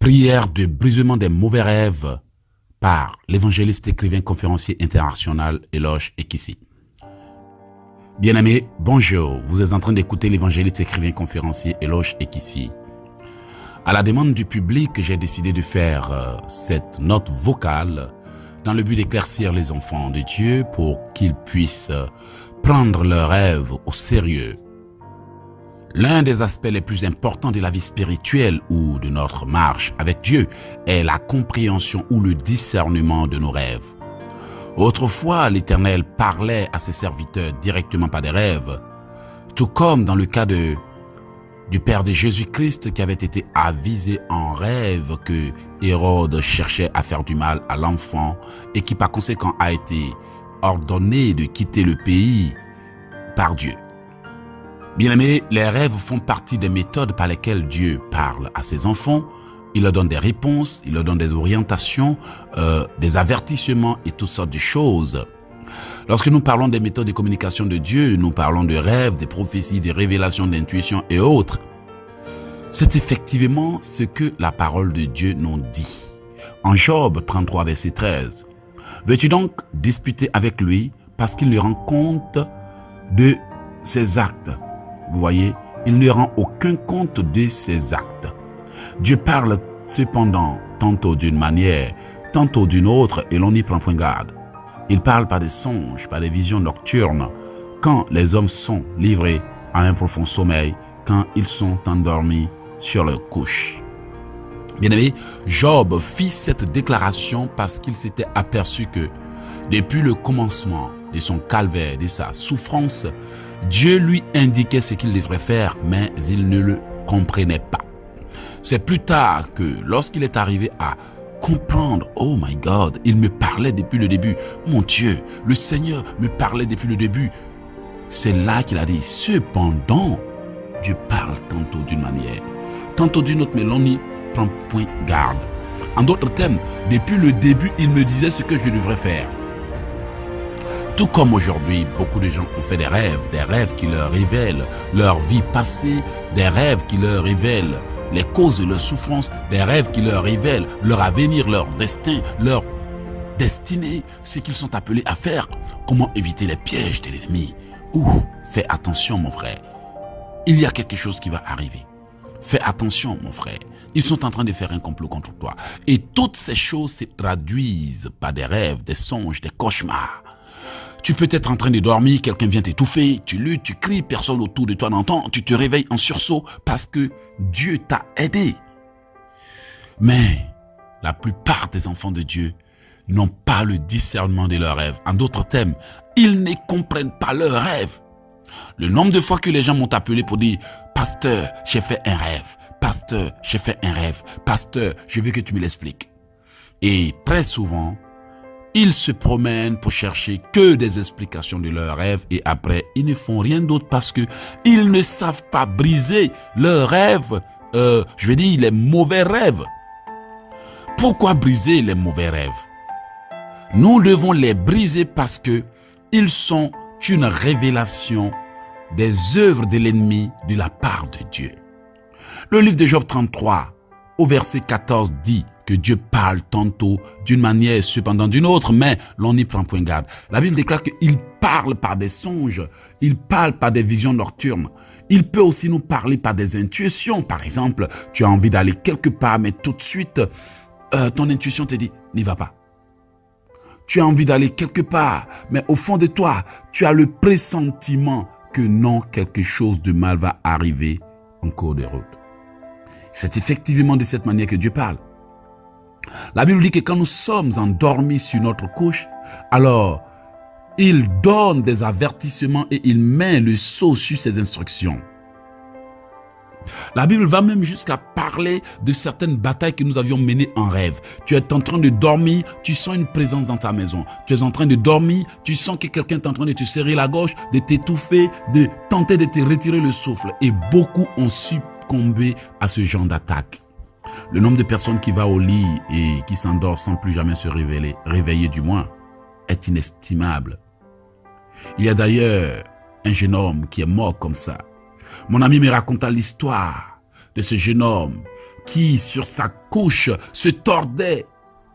Prière de brisement des mauvais rêves par l'évangéliste écrivain conférencier international Eloge Ekissi. Bien-aimés, bonjour, vous êtes en train d'écouter l'évangéliste écrivain conférencier Eloge Ekissi. À la demande du public, j'ai décidé de faire cette note vocale dans le but d'éclaircir les enfants de Dieu pour qu'ils puissent prendre leurs rêves au sérieux. L'un des aspects les plus importants de la vie spirituelle ou de notre marche avec Dieu est la compréhension ou le discernement de nos rêves. Autrefois, l'Éternel parlait à ses serviteurs directement par des rêves, tout comme dans le cas du Père de Jésus-Christ qui avait été avisé en rêve que Hérode cherchait à faire du mal à l'enfant et qui par conséquent a été ordonné de quitter le pays par Dieu. Bien-aimés, les rêves font partie des méthodes par lesquelles Dieu parle à ses enfants. Il leur donne des réponses, il leur donne des orientations, des avertissements et toutes sortes de choses. Lorsque nous parlons des méthodes de communication de Dieu, nous parlons de rêves, des prophéties, des révélations, d'intuitions et autres. C'est effectivement ce que la parole de Dieu nous dit. En Job 33, verset 13. Veux-tu donc disputer avec lui parce qu'il lui rend compte de ses actes? Vous voyez, il ne rend aucun compte de ses actes. Dieu parle cependant tantôt d'une manière, tantôt d'une autre et l'on n'y prend point garde. Il parle par des songes, par des visions nocturnes, quand les hommes sont livrés à un profond sommeil, quand ils sont endormis sur leur couche. Bien-aimé, Job fit cette déclaration parce qu'il s'était aperçu que depuis le commencement de son calvaire, de sa souffrance, Dieu lui indiquait ce qu'il devrait faire, mais il ne le comprenait pas. C'est plus tard que lorsqu'il est arrivé à comprendre, oh my God, il me parlait depuis le début. Mon Dieu, le Seigneur me parlait depuis le début. C'est là qu'il a dit, cependant, Dieu parle tantôt d'une manière, tantôt d'une autre, mais l'on n'y prend point garde. En d'autres termes, depuis le début, il me disait ce que je devrais faire. Tout comme aujourd'hui, beaucoup de gens ont fait des rêves qui leur révèlent leur vie passée, des rêves qui leur révèlent les causes de leur souffrance, des rêves qui leur révèlent leur avenir, leur destin, leur destinée, ce qu'ils sont appelés à faire, comment éviter les pièges de l'ennemi. Fais attention mon frère, il y a quelque chose qui va arriver. Fais attention mon frère, ils sont en train de faire un complot contre toi. Et toutes ces choses se traduisent par des rêves, des songes, des cauchemars. Tu peux être en train de dormir, quelqu'un vient t'étouffer, tu luttes, tu cries, personne autour de toi n'entend, tu te réveilles en sursaut parce que Dieu t'a aidé. Mais la plupart des enfants de Dieu n'ont pas le discernement de leurs rêves. En d'autres termes, ils ne comprennent pas leurs rêves. Le nombre de fois que les gens m'ont appelé pour dire « Pasteur, j'ai fait un rêve. Pasteur, j'ai fait un rêve. Pasteur, je veux que tu me l'expliques. » Et très souvent, ils se promènent pour chercher que des explications de leurs rêves et après, ils ne font rien d'autre parce que ils ne savent pas briser leurs rêves, les mauvais rêves. Pourquoi briser les mauvais rêves? Nous devons les briser parce que ils sont une révélation des œuvres de l'ennemi de la part de Dieu. Le livre de Job 33, au verset 14 dit que Dieu parle tantôt d'une manière, cependant d'une autre, mais l'on n'y prend point garde. La Bible déclare qu'il parle par des songes, il parle par des visions nocturnes. Il peut aussi nous parler par des intuitions. Par exemple, tu as envie d'aller quelque part, mais tout de suite, ton intuition te dit, n'y va pas. Tu as envie d'aller quelque part, mais au fond de toi, tu as le pressentiment que non, quelque chose de mal va arriver en cours de route. C'est effectivement de cette manière que Dieu parle. La Bible dit que quand nous sommes endormis sur notre couche, alors il donne des avertissements et il met le sceau sur ses instructions. La Bible va même jusqu'à parler de certaines batailles que nous avions menées en rêve. Tu es en train de dormir, tu sens une présence dans ta maison. Tu es en train de dormir, tu sens que quelqu'un est en train de te serrer la gorge, de t'étouffer, de tenter de te retirer le souffle. Et beaucoup ont succombé à ce genre d'attaque. Le nombre de personnes qui va au lit et qui s'endort sans plus jamais se réveiller du moins, est inestimable. Il y a d'ailleurs un jeune homme qui est mort comme ça. Mon ami me raconta l'histoire de ce jeune homme qui, sur sa couche, se tordait,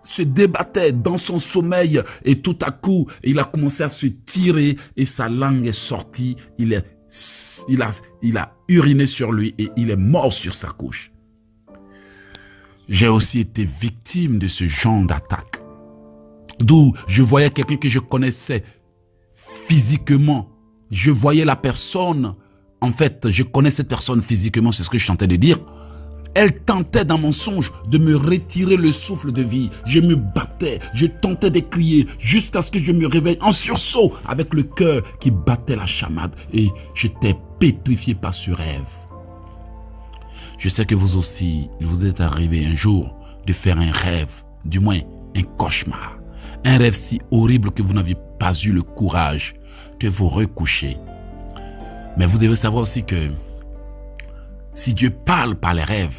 se débattait dans son sommeil et tout à coup, il a commencé à se tirer et sa langue est sortie. Il a uriné sur lui et il est mort sur sa couche. J'ai aussi été victime de ce genre d'attaque. D'où je voyais quelqu'un que je connaissais physiquement. Je voyais la personne. En fait, je connais cette personne physiquement, c'est ce que je tentais de dire. Elle tentait dans mon songe de me retirer le souffle de vie. Je me battais, je tentais de crier jusqu'à ce que je me réveille en sursaut avec le cœur qui battait la chamade et j'étais pétrifié par ce rêve. Je sais que vous aussi, il vous est arrivé un jour de faire un rêve, du moins un cauchemar. Un rêve si horrible que vous n'aviez pas eu le courage de vous recoucher. Mais vous devez savoir aussi que si Dieu parle par les rêves,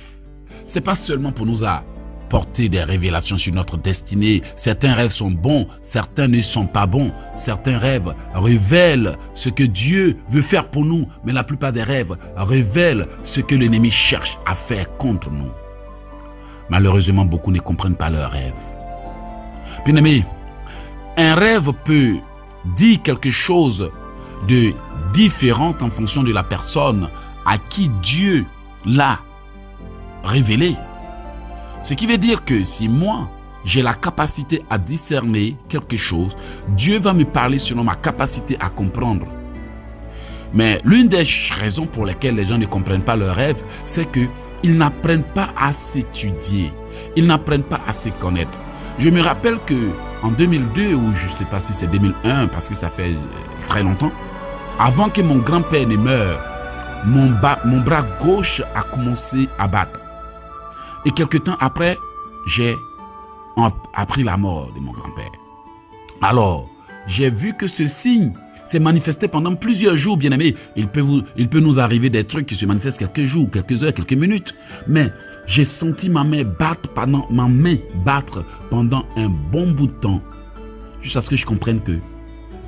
c'est pas seulement pour nous apporter des révélations sur notre destinée. Certains rêves sont bons, certains ne sont pas bons. Certains rêves révèlent ce que Dieu veut faire pour nous, mais la plupart des rêves révèlent ce que l'ennemi cherche à faire contre nous. Malheureusement, beaucoup ne comprennent pas leurs rêves. Bien-aimés, un rêve peut dire quelque chose de différent en fonction de la personne à qui Dieu l'a révélé. Ce qui veut dire que si moi, j'ai la capacité à discerner quelque chose, Dieu va me parler selon ma capacité à comprendre. Mais l'une des raisons pour lesquelles les gens ne comprennent pas leurs rêves, c'est qu'ils n'apprennent pas à s'étudier. Ils n'apprennent pas à se connaître. Je me rappelle qu'en 2002, ou je ne sais pas si c'est 2001, parce que ça fait très longtemps, avant que mon grand-père ne meure, mon bras gauche a commencé à battre. Et quelque temps après, j'ai appris la mort de mon grand-père. Alors, j'ai vu que ce signe s'est manifesté pendant plusieurs jours, bien aimé. Il peut nous arriver des trucs qui se manifestent quelques jours, quelques heures, quelques minutes. Mais j'ai senti ma main battre pendant un bon bout de temps. Jusqu'à ce que je comprenne que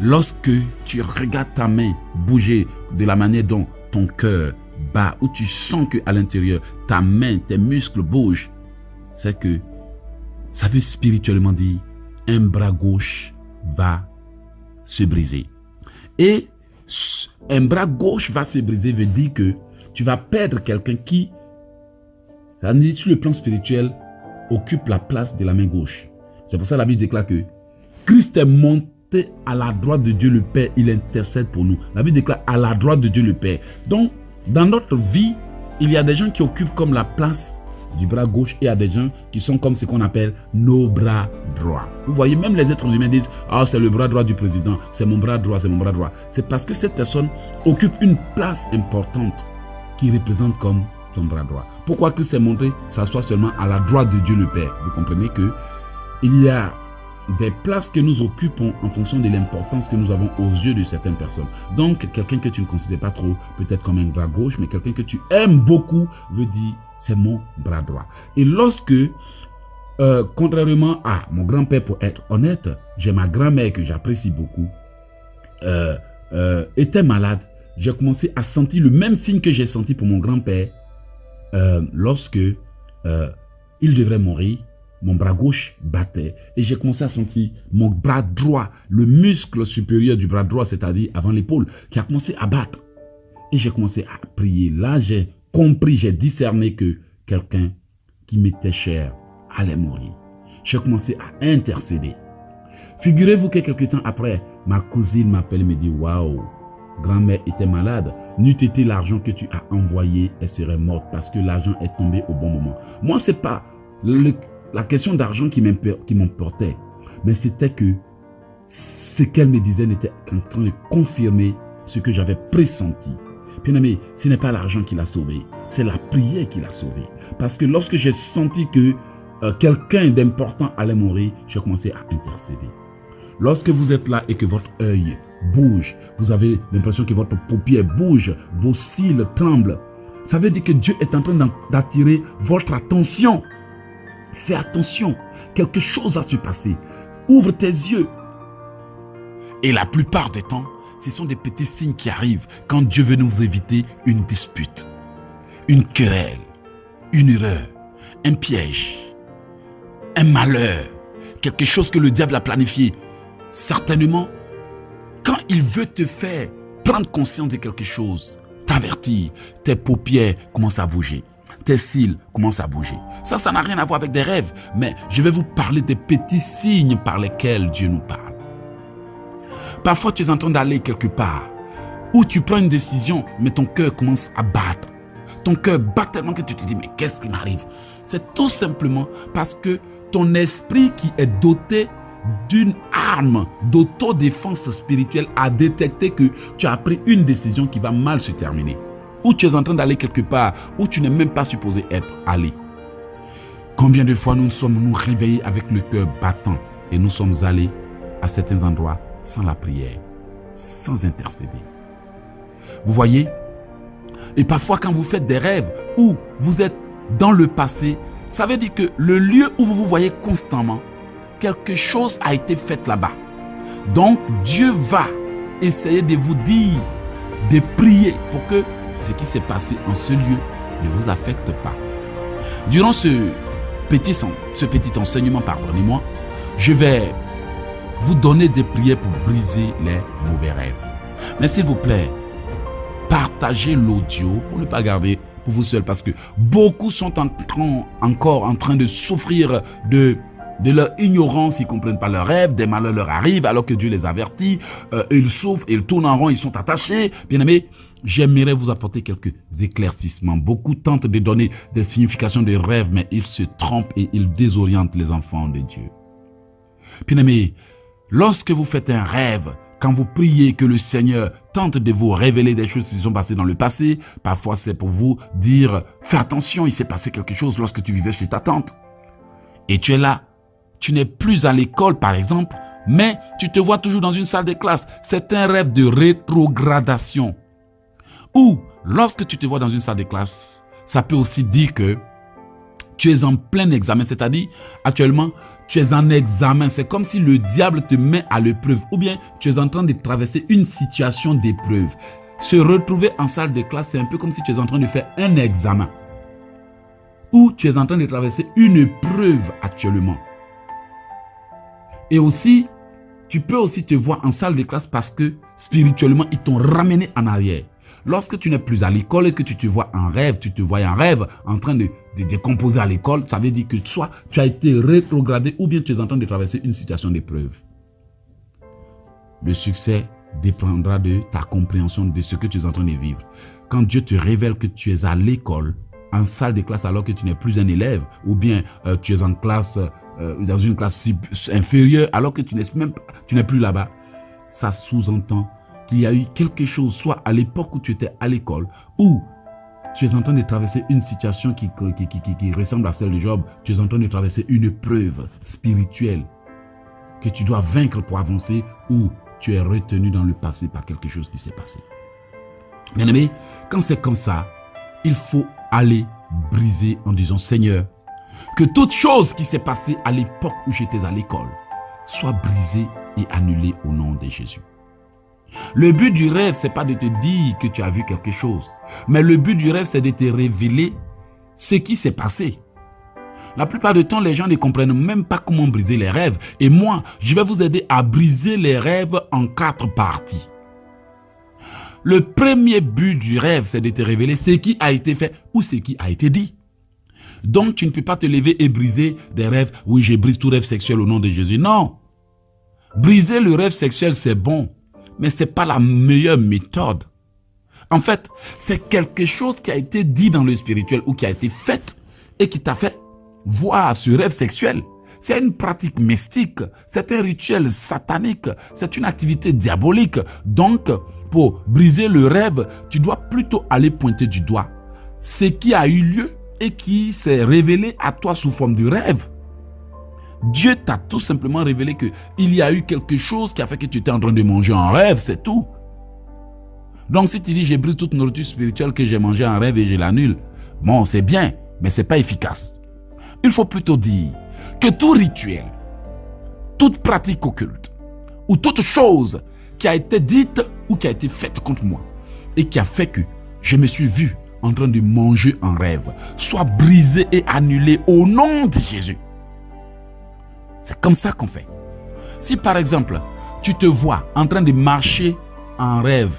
lorsque tu regardes ta main bouger de la manière dont ton cœur bat, où tu sens qu'à l'intérieur, ta main, tes muscles bougent, c'est que ça veut spirituellement dire un bras gauche va se briser. Et un bras gauche va se briser veut dire que tu vas perdre quelqu'un qui, ça veut dire sur le plan spirituel, occupe la place de la main gauche. C'est pour ça que la Bible déclare que Christ est monté à la droite de Dieu le Père, il intercède pour nous. La Bible déclare à la droite de Dieu le Père. Donc, dans notre vie, il y a des gens qui occupent comme la place du bras gauche et il y a des gens qui sont comme ce qu'on appelle nos bras droits. Vous voyez, même les êtres humains disent « Ah, c'est le bras droit du président, c'est mon bras droit, c'est mon bras droit. » C'est parce que cette personne occupe une place importante qui représente comme ton bras droit. Pourquoi Christ s'est montré s'assoit seulement à la droite de Dieu le Père? Vous comprenez que il y a des places que nous occupons en fonction de l'importance que nous avons aux yeux de certaines personnes. Donc, quelqu'un que tu ne considères pas trop, peut-être comme un bras gauche, mais quelqu'un que tu aimes beaucoup, veut dire, c'est mon bras droit. Et lorsque, contrairement à mon grand-père, pour être honnête, j'ai ma grand-mère que j'apprécie beaucoup, était malade, j'ai commencé à sentir le même signe que j'ai senti pour mon grand-père lorsque il devrait mourir. Mon bras gauche battait et j'ai commencé à sentir mon bras droit, le muscle supérieur du bras droit, c'est-à-dire avant l'épaule, qui a commencé à battre. Et j'ai commencé à prier. Là, j'ai compris, j'ai discerné que quelqu'un qui m'était cher allait mourir. J'ai commencé à intercéder. Figurez-vous que quelque temps après, ma cousine m'appelle et me dit « Waouh, grand-mère était malade. N'eût été l'argent que tu as envoyé, elle serait morte parce que l'argent est tombé au bon moment. » Moi, ce n'est pas la question d'argent qui m'emportait, mais c'était que ce qu'elle me disait n'était qu'en train de confirmer ce que j'avais pressenti. Bien-aimé, ce n'est pas l'argent qui l'a sauvé, c'est la prière qui l'a sauvé. Parce que lorsque j'ai senti que quelqu'un d'important allait mourir, j'ai commencé à intercéder. Lorsque vous êtes là et que votre œil bouge, vous avez l'impression que votre paupière bouge, vos cils tremblent, ça veut dire que Dieu est en train d'attirer votre attention. Fais attention, quelque chose va se passer. Ouvre tes yeux. Et la plupart des temps, ce sont des petits signes qui arrivent quand Dieu veut nous éviter une dispute, une querelle, une erreur. un piège, un malheur, quelque chose que le diable a planifié, certainement, quand il veut te faire prendre conscience de quelque chose, t'avertir, tes paupières commencent à bouger, tes cils commencent à bouger. Ça n'a rien à voir avec des rêves, mais je vais vous parler des petits signes par lesquels Dieu nous parle. Parfois, tu es en train d'aller quelque part, où tu prends une décision, mais ton cœur commence à battre. Ton cœur bat tellement que tu te dis, mais qu'est-ce qui m'arrive? C'est tout simplement parce que ton esprit qui est doté d'une arme d'autodéfense spirituelle a détecté que tu as pris une décision qui va mal se terminer. Ou tu es en train d'aller quelque part où tu n'es même pas supposé être allé. Combien de fois nous sommes réveillés avec le cœur battant et nous sommes allés à certains endroits sans la prière, sans intercéder. Vous voyez? Et parfois quand vous faites des rêves où vous êtes dans le passé, ça veut dire que le lieu où vous vous voyez constamment, quelque chose a été fait là-bas. Donc Dieu va essayer de vous dire, de prier pour que ce qui s'est passé en ce lieu ne vous affecte pas. Durant ce petit enseignement, pardonnez-moi, je vais vous donner des prières pour briser les mauvais rêves. Mais s'il vous plaît, partagez l'audio pour ne pas garder pour vous seul, parce que beaucoup sont encore en train de souffrir de leur ignorance. Ils ne comprennent pas leurs rêves, des malheurs leur arrivent alors que Dieu les avertit. Ils souffrent, ils tournent en rond, ils sont attachés. Bien aimé, j'aimerais vous apporter quelques éclaircissements. Beaucoup tentent de donner des significations de rêves, mais ils se trompent et ils désorientent les enfants de Dieu. Bien aimé, lorsque vous faites un rêve, quand vous priez que le Seigneur tente de vous révéler des choses qui se sont passées dans le passé, parfois c'est pour vous dire, fais attention, il s'est passé quelque chose lorsque tu vivais chez ta tante. Et tu es là, tu n'es plus à l'école par exemple, mais tu te vois toujours dans une salle de classe. C'est un rêve de rétrogradation. Ou lorsque tu te vois dans une salle de classe, ça peut aussi dire que tu es en plein examen, c'est-à-dire actuellement, tu es en examen. C'est comme si le diable te met à l'épreuve ou bien tu es en train de traverser une situation d'épreuve. Se retrouver en salle de classe, c'est un peu comme si tu es en train de faire un examen ou tu es en train de traverser une épreuve actuellement. Et aussi, tu peux aussi te voir en salle de classe parce que spirituellement, ils t'ont ramené en arrière. Lorsque tu n'es plus à l'école et que tu te vois en rêve, en train de composer à l'école, ça veut dire que soit tu as été rétrogradé ou bien tu es en train de traverser une situation d'épreuve. Le succès dépendra de ta compréhension de ce que tu es en train de vivre. Quand Dieu te révèle que tu es à l'école, en salle de classe alors que tu n'es plus un élève, ou bien tu es en classe, dans une classe inférieure alors que tu n'es plus là-bas, ça sous-entend qu'il y a eu quelque chose, soit à l'époque où tu étais à l'école, ou tu es en train de traverser une situation qui ressemble à celle de Job, tu es en train de traverser une preuve spirituelle que tu dois vaincre pour avancer, ou tu es retenu dans le passé par quelque chose qui s'est passé. Bien aimé, quand c'est comme ça, il faut aller briser en disant, Seigneur, que toute chose qui s'est passée à l'époque où j'étais à l'école soit brisée et annulée au nom de Jésus. Le but du rêve, c'est pas de te dire que tu as vu quelque chose. Mais le but du rêve, c'est de te révéler ce qui s'est passé. La plupart du temps, les gens ne comprennent même pas comment briser les rêves. Et moi, je vais vous aider à briser les rêves en 4 parties. Le premier but du rêve, c'est de te révéler ce qui a été fait ou ce qui a été dit. Donc, tu ne peux pas te lever et briser des rêves. Oui, je brise tout rêve sexuel au nom de Jésus. Non. Briser le rêve sexuel, c'est bon. Mais ce n'est pas la meilleure méthode. En fait, c'est quelque chose qui a été dit dans le spirituel ou qui a été fait et qui t'a fait voir ce rêve sexuel. C'est une pratique mystique, c'est un rituel satanique, c'est une activité diabolique. Donc, pour briser le rêve, tu dois plutôt aller pointer du doigt ce qui a eu lieu et qui s'est révélé à toi sous forme de rêve. Dieu t'a tout simplement révélé qu'il y a eu quelque chose qui a fait que tu étais en train de manger en rêve, c'est tout. Donc si tu dis, j'ai brisé toute nourriture spirituelle que j'ai mangée en rêve et je l'annule, bon, c'est bien, mais ce n'est pas efficace. Il faut plutôt dire que tout rituel, toute pratique occulte, ou toute chose qui a été dite ou qui a été faite contre moi, et qui a fait que je me suis vu en train de manger un rêve soit brisé et annulé au nom de Jésus. C'est comme ça qu'on fait. Si par exemple, tu te vois en train de marcher en rêve,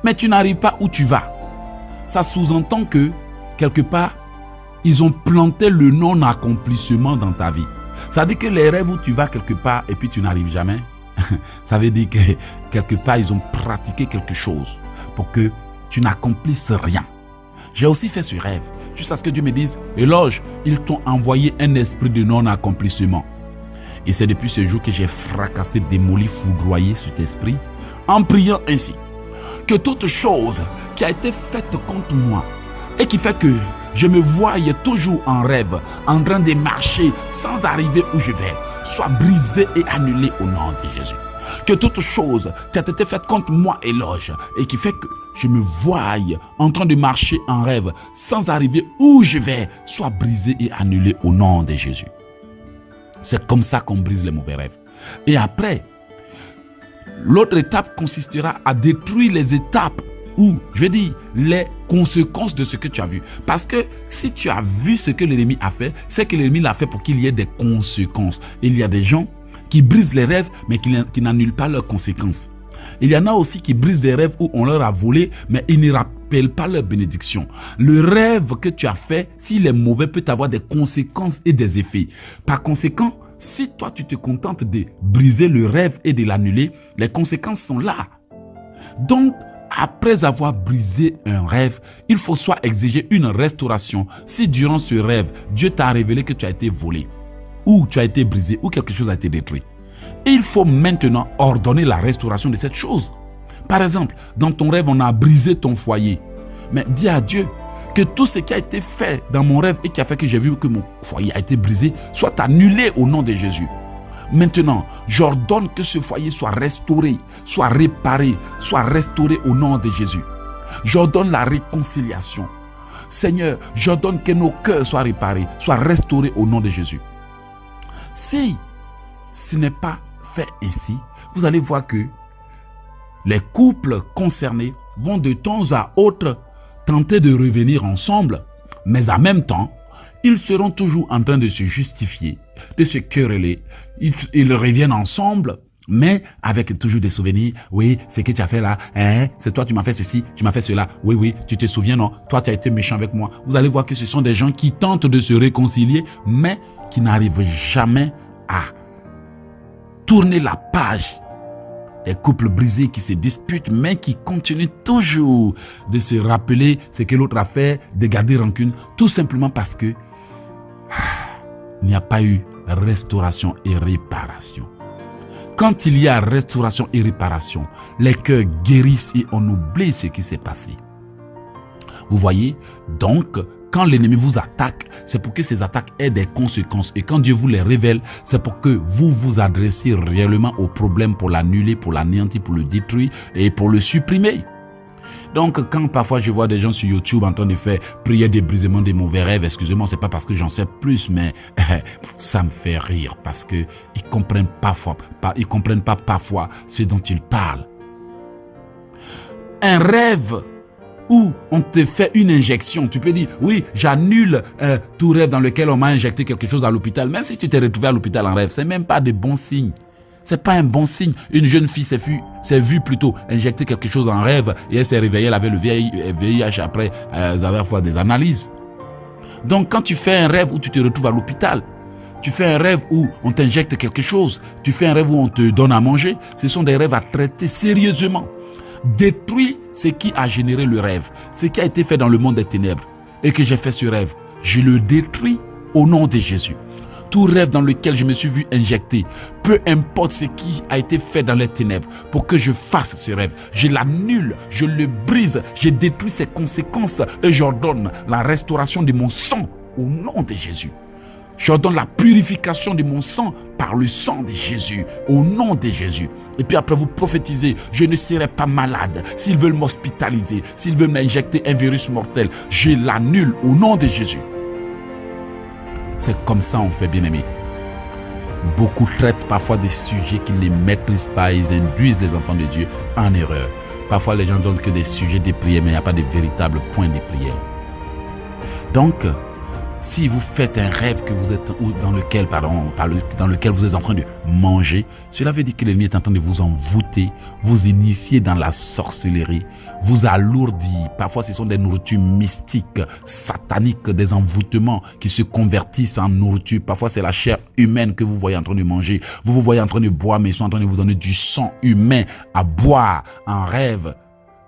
mais tu n'arrives pas où tu vas, ça sous-entend que, quelque part, ils ont planté le non-accomplissement dans ta vie. Ça veut dire que les rêves où tu vas quelque part et puis tu n'arrives jamais, ça veut dire que quelque part, ils ont pratiqué quelque chose pour que tu n'accomplisses rien. J'ai aussi fait ce rêve, jusqu'à ce que Dieu me dise, Éloge, ils t'ont envoyé un esprit de non-accomplissement. Et c'est depuis ce jour que j'ai fracassé, démoli, foudroyé cet esprit, en priant ainsi, que toute chose qui a été faite contre moi et qui fait que je me voyais toujours en rêve, en train de marcher sans arriver où je vais, soit brisée et annulée au nom de Jésus. Que toute chose qui a été faite contre moi, Éloge, et qui fait que je me voyais en train de marcher en rêve sans arriver où je vais, soit brisée et annulée au nom de Jésus. C'est comme ça qu'on brise les mauvais rêves. Et après, l'autre étape consistera à détruire les étapes ou, je vais dire, les conséquences de ce que tu as vu. Parce que si tu as vu ce que l'ennemi a fait, c'est que l'ennemi l'a fait pour qu'il y ait des conséquences. Il y a des gens qui brisent les rêves, mais qui n'annulent pas leurs conséquences. Il y en a aussi qui brisent des rêves où on leur a volé, mais ils ne rappellent pas leur bénédiction. Le rêve que tu as fait, s'il est mauvais, peut avoir des conséquences et des effets. Par conséquent, si toi tu te contentes de briser le rêve et de l'annuler, les conséquences sont là. Donc, après avoir brisé un rêve, il faut soit exiger une restauration si durant ce rêve, Dieu t'a révélé que tu as été volé, ou tu as été brisé, ou quelque chose a été détruit. Et il faut maintenant ordonner la restauration de cette chose. Par exemple, dans ton rêve, on a brisé ton foyer. Mais dis à Dieu que tout ce qui a été fait dans mon rêve et qui a fait que j'ai vu que mon foyer a été brisé, soit annulé au nom de Jésus. Maintenant, j'ordonne que ce foyer soit restauré, soit réparé, soit restauré au nom de Jésus. J'ordonne la réconciliation. Seigneur, j'ordonne que nos cœurs soient réparés, soient restaurés au nom de Jésus. Si ce n'est pas fait ainsi, vous allez voir que les couples concernés vont de temps à autre tenter de revenir ensemble, mais en même temps, ils seront toujours en train de se justifier, de se quereller. Ils reviennent ensemble, mais avec toujours des souvenirs. Oui, c'est que tu as fait là, hein? C'est toi, tu m'as fait ceci, tu m'as fait cela. Oui, tu te souviens, non? Toi, tu as été méchant avec moi. Vous allez voir que ce sont des gens qui tentent de se réconcilier, mais qui n'arrivent jamais à tourner la page. Les couples brisés qui se disputent, mais qui continuent toujours de se rappeler ce que l'autre a fait, de garder rancune, tout simplement parce que il n'y a pas eu restauration et réparation. Quand il y a restauration et réparation, les cœurs guérissent et on oublie ce qui s'est passé. Vous voyez, donc, quand l'ennemi vous attaque, c'est pour que ces attaques aient des conséquences. Et quand Dieu vous les révèle, c'est pour que vous vous adressiez réellement au problème pour l'annuler, pour l'anéantir, pour le détruire et pour le supprimer. Donc, quand parfois je vois des gens sur YouTube en train de faire prière de brisement des mauvais rêves, excusez-moi, c'est pas parce que j'en sais plus, mais ça me fait rire parce que ils comprennent pas parfois ce dont ils parlent. Un rêve où on te fait une injection, tu peux dire, oui, j'annule tout rêve dans lequel on m'a injecté quelque chose à l'hôpital. Même si tu t'es retrouvé à l'hôpital en rêve, c'est même pas de bons signes. C'est pas un bon signe. Une jeune fille s'est vue plutôt injecter quelque chose en rêve et elle s'est réveillée, elle avait le VIH après avoir fait des analyses. Donc quand tu fais un rêve où tu te retrouves à l'hôpital, tu fais un rêve où on t'injecte quelque chose, tu fais un rêve où on te donne à manger, ce sont des rêves à traiter sérieusement. Détruis ce qui a généré le rêve, ce qui a été fait dans le monde des ténèbres et que j'ai fait ce rêve. Je le détruis au nom de Jésus. Tout rêve dans lequel je me suis vu injecter, peu importe ce qui a été fait dans les ténèbres, pour que je fasse ce rêve, je l'annule, je le brise, je détruis ses conséquences et j'ordonne la restauration de mon sang au nom de Jésus. J'ordonne la purification de mon sang par le sang de Jésus, au nom de Jésus. Et puis après vous prophétisez, je ne serai pas malade. S'ils veulent m'hospitaliser, s'ils veulent m'injecter un virus mortel, je l'annule au nom de Jésus. C'est comme ça on fait, bien-aimé. Beaucoup traitent parfois des sujets qu'ils ne maîtrisent pas. Ils induisent les enfants de Dieu en erreur. Parfois, les gens donnent que des sujets de prière, mais il n'y a pas de véritable point de prière. Donc, si vous faites un rêve que vous êtes dans lequel vous êtes en train de manger, cela veut dire que l'ennemi est en train de vous envoûter, vous initier dans la sorcellerie, vous alourdir. Parfois, ce sont des nourritures mystiques, sataniques, des envoûtements qui se convertissent en nourriture. Parfois, c'est la chair humaine que vous voyez en train de manger. Vous vous voyez en train de boire, mais ils sont en train de vous donner du sang humain à boire en rêve.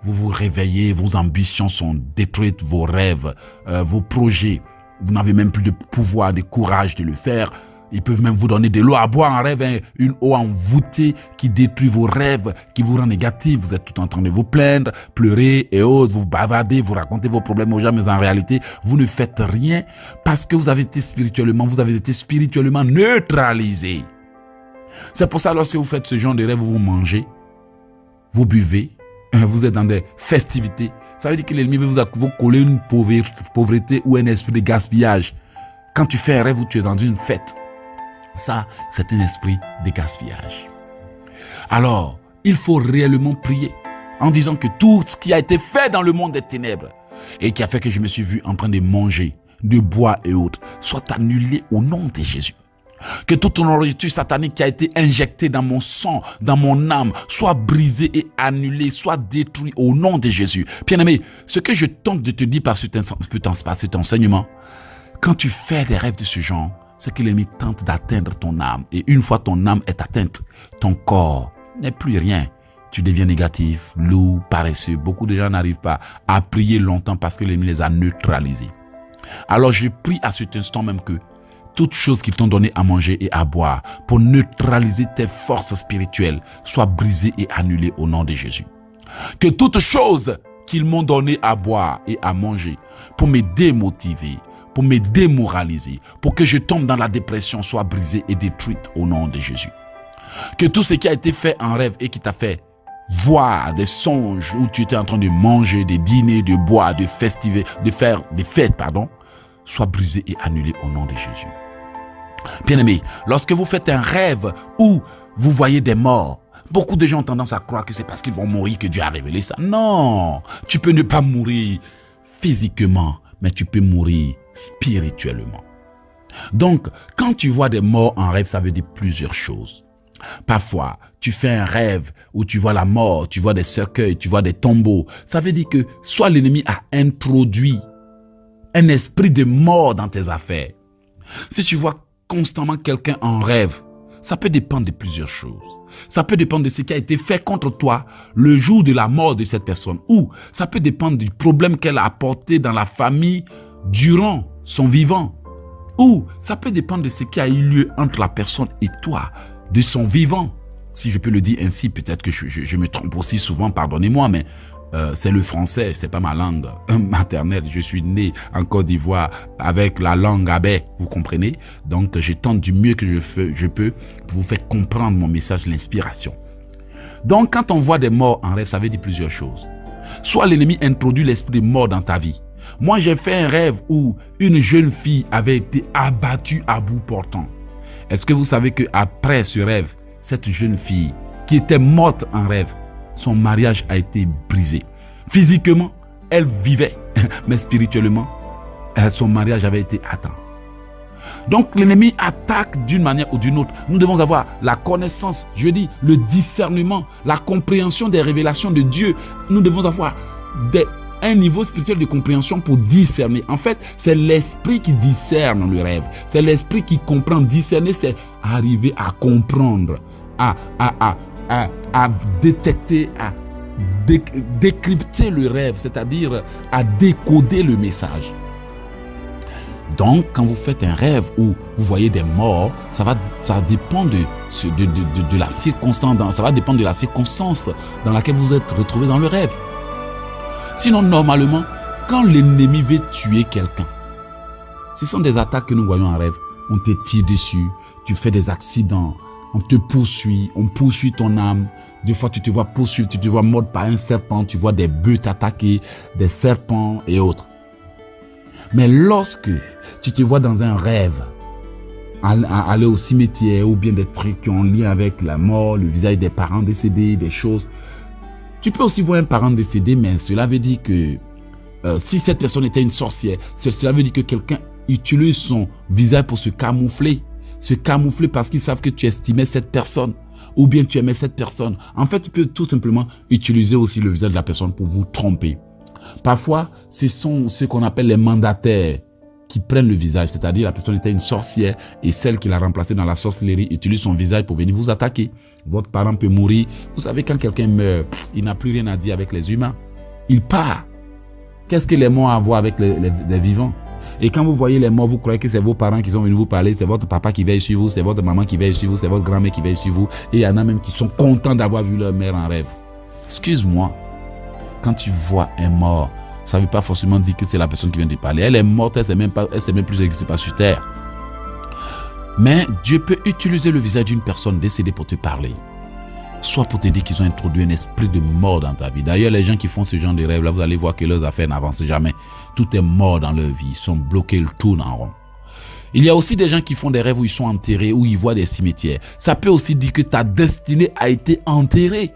Vous vous réveillez, vos ambitions sont détruites, vos rêves, vos projets. Vous n'avez même plus de pouvoir, de courage de le faire. Ils peuvent même vous donner de l'eau à boire en rêve, hein, une eau envoûtée qui détruit vos rêves, qui vous rend négatif. Vous êtes tout en train de vous plaindre, pleurer et autres. Vous bavardez, vous racontez vos problèmes aux gens, mais en réalité, vous ne faites rien parce que vous avez été spirituellement neutralisé. C'est pour ça, lorsque vous faites ce genre de rêve, vous mangez, vous buvez, vous êtes dans des festivités, ça veut dire que l'ennemi veut vous coller une pauvreté ou un esprit de gaspillage. Quand tu fais un rêve où tu es dans une fête, ça, c'est un esprit de gaspillage. Alors, il faut réellement prier en disant que tout ce qui a été fait dans le monde des ténèbres et qui a fait que je me suis vu en train de manger, de boire et autres, soit annulé au nom de Jésus. Que toute nourriture satanique qui a été injectée dans mon sang, dans mon âme, soit brisée et annulée, soit détruite au nom de Jésus. Bien-aimé, ce que je tente de te dire par cet enseignement, quand tu fais des rêves de ce genre, c'est que l'ennemi tente d'atteindre ton âme. Et une fois ton âme est atteinte, ton corps n'est plus rien. Tu deviens négatif, lourd, paresseux. Beaucoup de gens n'arrivent pas à prier longtemps parce que l'ennemi les a neutralisés. Alors je prie à cet instant même que toutes choses qu'ils t'ont donné à manger et à boire pour neutraliser tes forces spirituelles soient brisées et annulées au nom de Jésus. Que toutes choses qu'ils m'ont donné à boire et à manger pour me démotiver, pour me démoraliser, pour que je tombe dans la dépression soient brisées et détruites au nom de Jésus. Que tout ce qui a été fait en rêve et qui t'a fait voir des songes où tu étais en train de manger, de dîner, de boire, de festiver, de faire des fêtes, soit brisé et annulé au nom de Jésus. Bien-aimé, lorsque vous faites un rêve où vous voyez des morts, beaucoup de gens ont tendance à croire que c'est parce qu'ils vont mourir que Dieu a révélé ça. Non, tu peux ne pas mourir physiquement, mais tu peux mourir spirituellement. Donc, quand tu vois des morts en rêve, ça veut dire plusieurs choses. Parfois, tu fais un rêve où tu vois la mort, tu vois des cercueils, tu vois des tombeaux. Ça veut dire que soit l'ennemi a introduit un esprit de mort dans tes affaires. Si tu vois constamment quelqu'un en rêve, ça peut dépendre de plusieurs choses. Ça peut dépendre de ce qui a été fait contre toi le jour de la mort de cette personne. Ou ça peut dépendre du problème qu'elle a apporté dans la famille durant son vivant. Ou ça peut dépendre de ce qui a eu lieu entre la personne et toi, de son vivant. Si je peux le dire ainsi, peut-être que je me trompe aussi souvent, pardonnez-moi, mais c'est le français, c'est pas ma langue maternelle. Je suis né en Côte d'Ivoire avec la langue abé, vous comprenez? Donc, je tente du mieux que je peux pour vous faire comprendre mon message, l'inspiration. Donc, quand on voit des morts en rêve, ça veut dire plusieurs choses. Soit l'ennemi introduit l'esprit de mort dans ta vie. Moi, j'ai fait un rêve où une jeune fille avait été abattue à bout portant. Est-ce que vous savez qu'après ce rêve, cette jeune fille qui était morte en rêve, son mariage a été brisé. Physiquement, elle vivait, mais spirituellement, son mariage avait été atteint. Donc l'ennemi attaque d'une manière ou d'une autre. Nous devons avoir la connaissance, je dis le discernement, la compréhension des révélations de Dieu. Nous devons avoir un niveau spirituel de compréhension pour discerner. En fait, c'est l'esprit qui discerne le rêve. C'est l'esprit qui comprend. Discerner, c'est arriver à comprendre, à détecter, à décrypter le rêve, c'est-à-dire à décoder le message. Donc, quand vous faites un rêve où vous voyez des morts, ça dépend de la circonstance, ça va dépendre de la circonstance dans laquelle vous êtes retrouvé dans le rêve. Sinon, normalement, quand l'ennemi veut tuer quelqu'un, ce sont des attaques que nous voyons en rêve. On te tire dessus, tu fais des accidents, on te poursuit, on poursuit ton âme. Des fois, tu te vois poursuivre, tu te vois mordre par un serpent, tu vois des bœufs t'attaquer, des serpents et autres. Mais lorsque tu te vois dans un rêve, aller au cimetière ou bien des trucs qui ont lien avec la mort, le visage des parents décédés, des choses, Tu peux aussi voir un parent décédé, mais cela veut dire que si cette personne était une sorcière, cela veut dire que quelqu'un utilise son visage pour se camoufler. Se camoufler parce qu'ils savent que tu estimais cette personne ou bien tu aimais cette personne. En fait, tu peux tout simplement utiliser aussi le visage de la personne pour vous tromper. Parfois, ce sont ceux qu'on appelle les mandataires qui prennent le visage, c'est-à-dire la personne était une sorcière et celle qui l'a remplacée dans la sorcellerie utilise son visage pour venir vous attaquer. Votre parent peut mourir. Vous savez, quand quelqu'un meurt, il n'a plus rien à dire avec les humains. Il part. Qu'est-ce que les morts ont à voir avec les vivants? Et quand vous voyez les morts, vous croyez que c'est vos parents qui sont venus vous parler, c'est votre papa qui veille sur vous, c'est votre maman qui veille sur vous, c'est votre grand-mère qui veille sur vous. Et il y en a même qui sont contents d'avoir vu leur mère en rêve. Excuse-moi, quand tu vois un mort, ça ne veut pas forcément dire que c'est la personne qui vient de parler. Elle est morte, elle ne sait même plus ce qui se passe sur terre. Mais Dieu peut utiliser le visage d'une personne décédée pour te parler. Soit pour te dire qu'ils ont introduit un esprit de mort dans ta vie. D'ailleurs, les gens qui font ce genre de rêves, là, vous allez voir que leurs affaires n'avancent jamais. Tout est mort dans leur vie. Ils sont bloqués, ils tournent en rond. Il y a aussi des gens qui font des rêves où ils sont enterrés, où ils voient des cimetières. Ça peut aussi dire que ta destinée a été enterrée.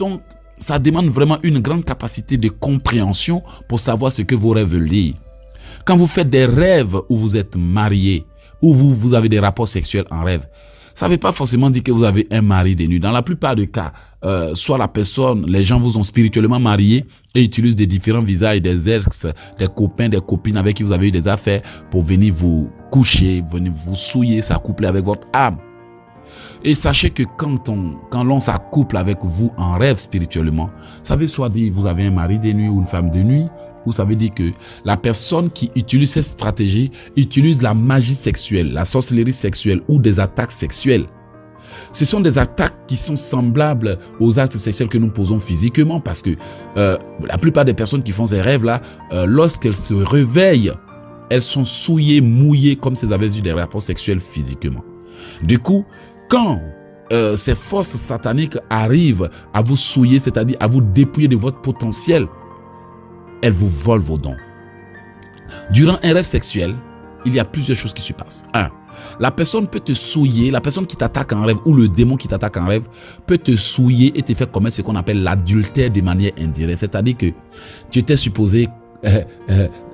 Donc, ça demande vraiment une grande capacité de compréhension pour savoir ce que vos rêves veulent dire. Quand vous faites des rêves où vous êtes marié, où vous avez des rapports sexuels en rêve, ça ne veut pas forcément dire que vous avez un mari de nuit. Dans la plupart des cas, soit la personne, les gens vous ont spirituellement marié et utilisent des différents visages, des ex, des copains, des copines avec qui vous avez eu des affaires pour venir vous coucher, venir vous souiller, s'accoupler avec votre âme. Et sachez que quand l'on s'accouple avec vous en rêve spirituellement, ça veut soit dire que vous avez un mari de nuit ou une femme de nuit, ou ça veut dire que la personne qui utilise cette stratégie utilise la magie sexuelle, la sorcellerie sexuelle ou des attaques sexuelles. Ce sont des attaques qui sont semblables aux actes sexuels que nous posons physiquement parce que la plupart des personnes qui font ces rêves-là, lorsqu'elles se réveillent, elles sont souillées, mouillées comme si elles avaient eu des rapports sexuels physiquement. Du coup, quand ces forces sataniques arrivent à vous souiller, c'est-à-dire à vous dépouiller de votre potentiel, elles vous volent vos dons. Durant un rêve sexuel, il y a plusieurs choses qui se passent. 1. La personne peut te souiller, la personne qui t'attaque en rêve ou le démon qui t'attaque en rêve peut te souiller et te faire commettre ce qu'on appelle l'adultère de manière indirecte. C'est-à-dire que tu étais supposé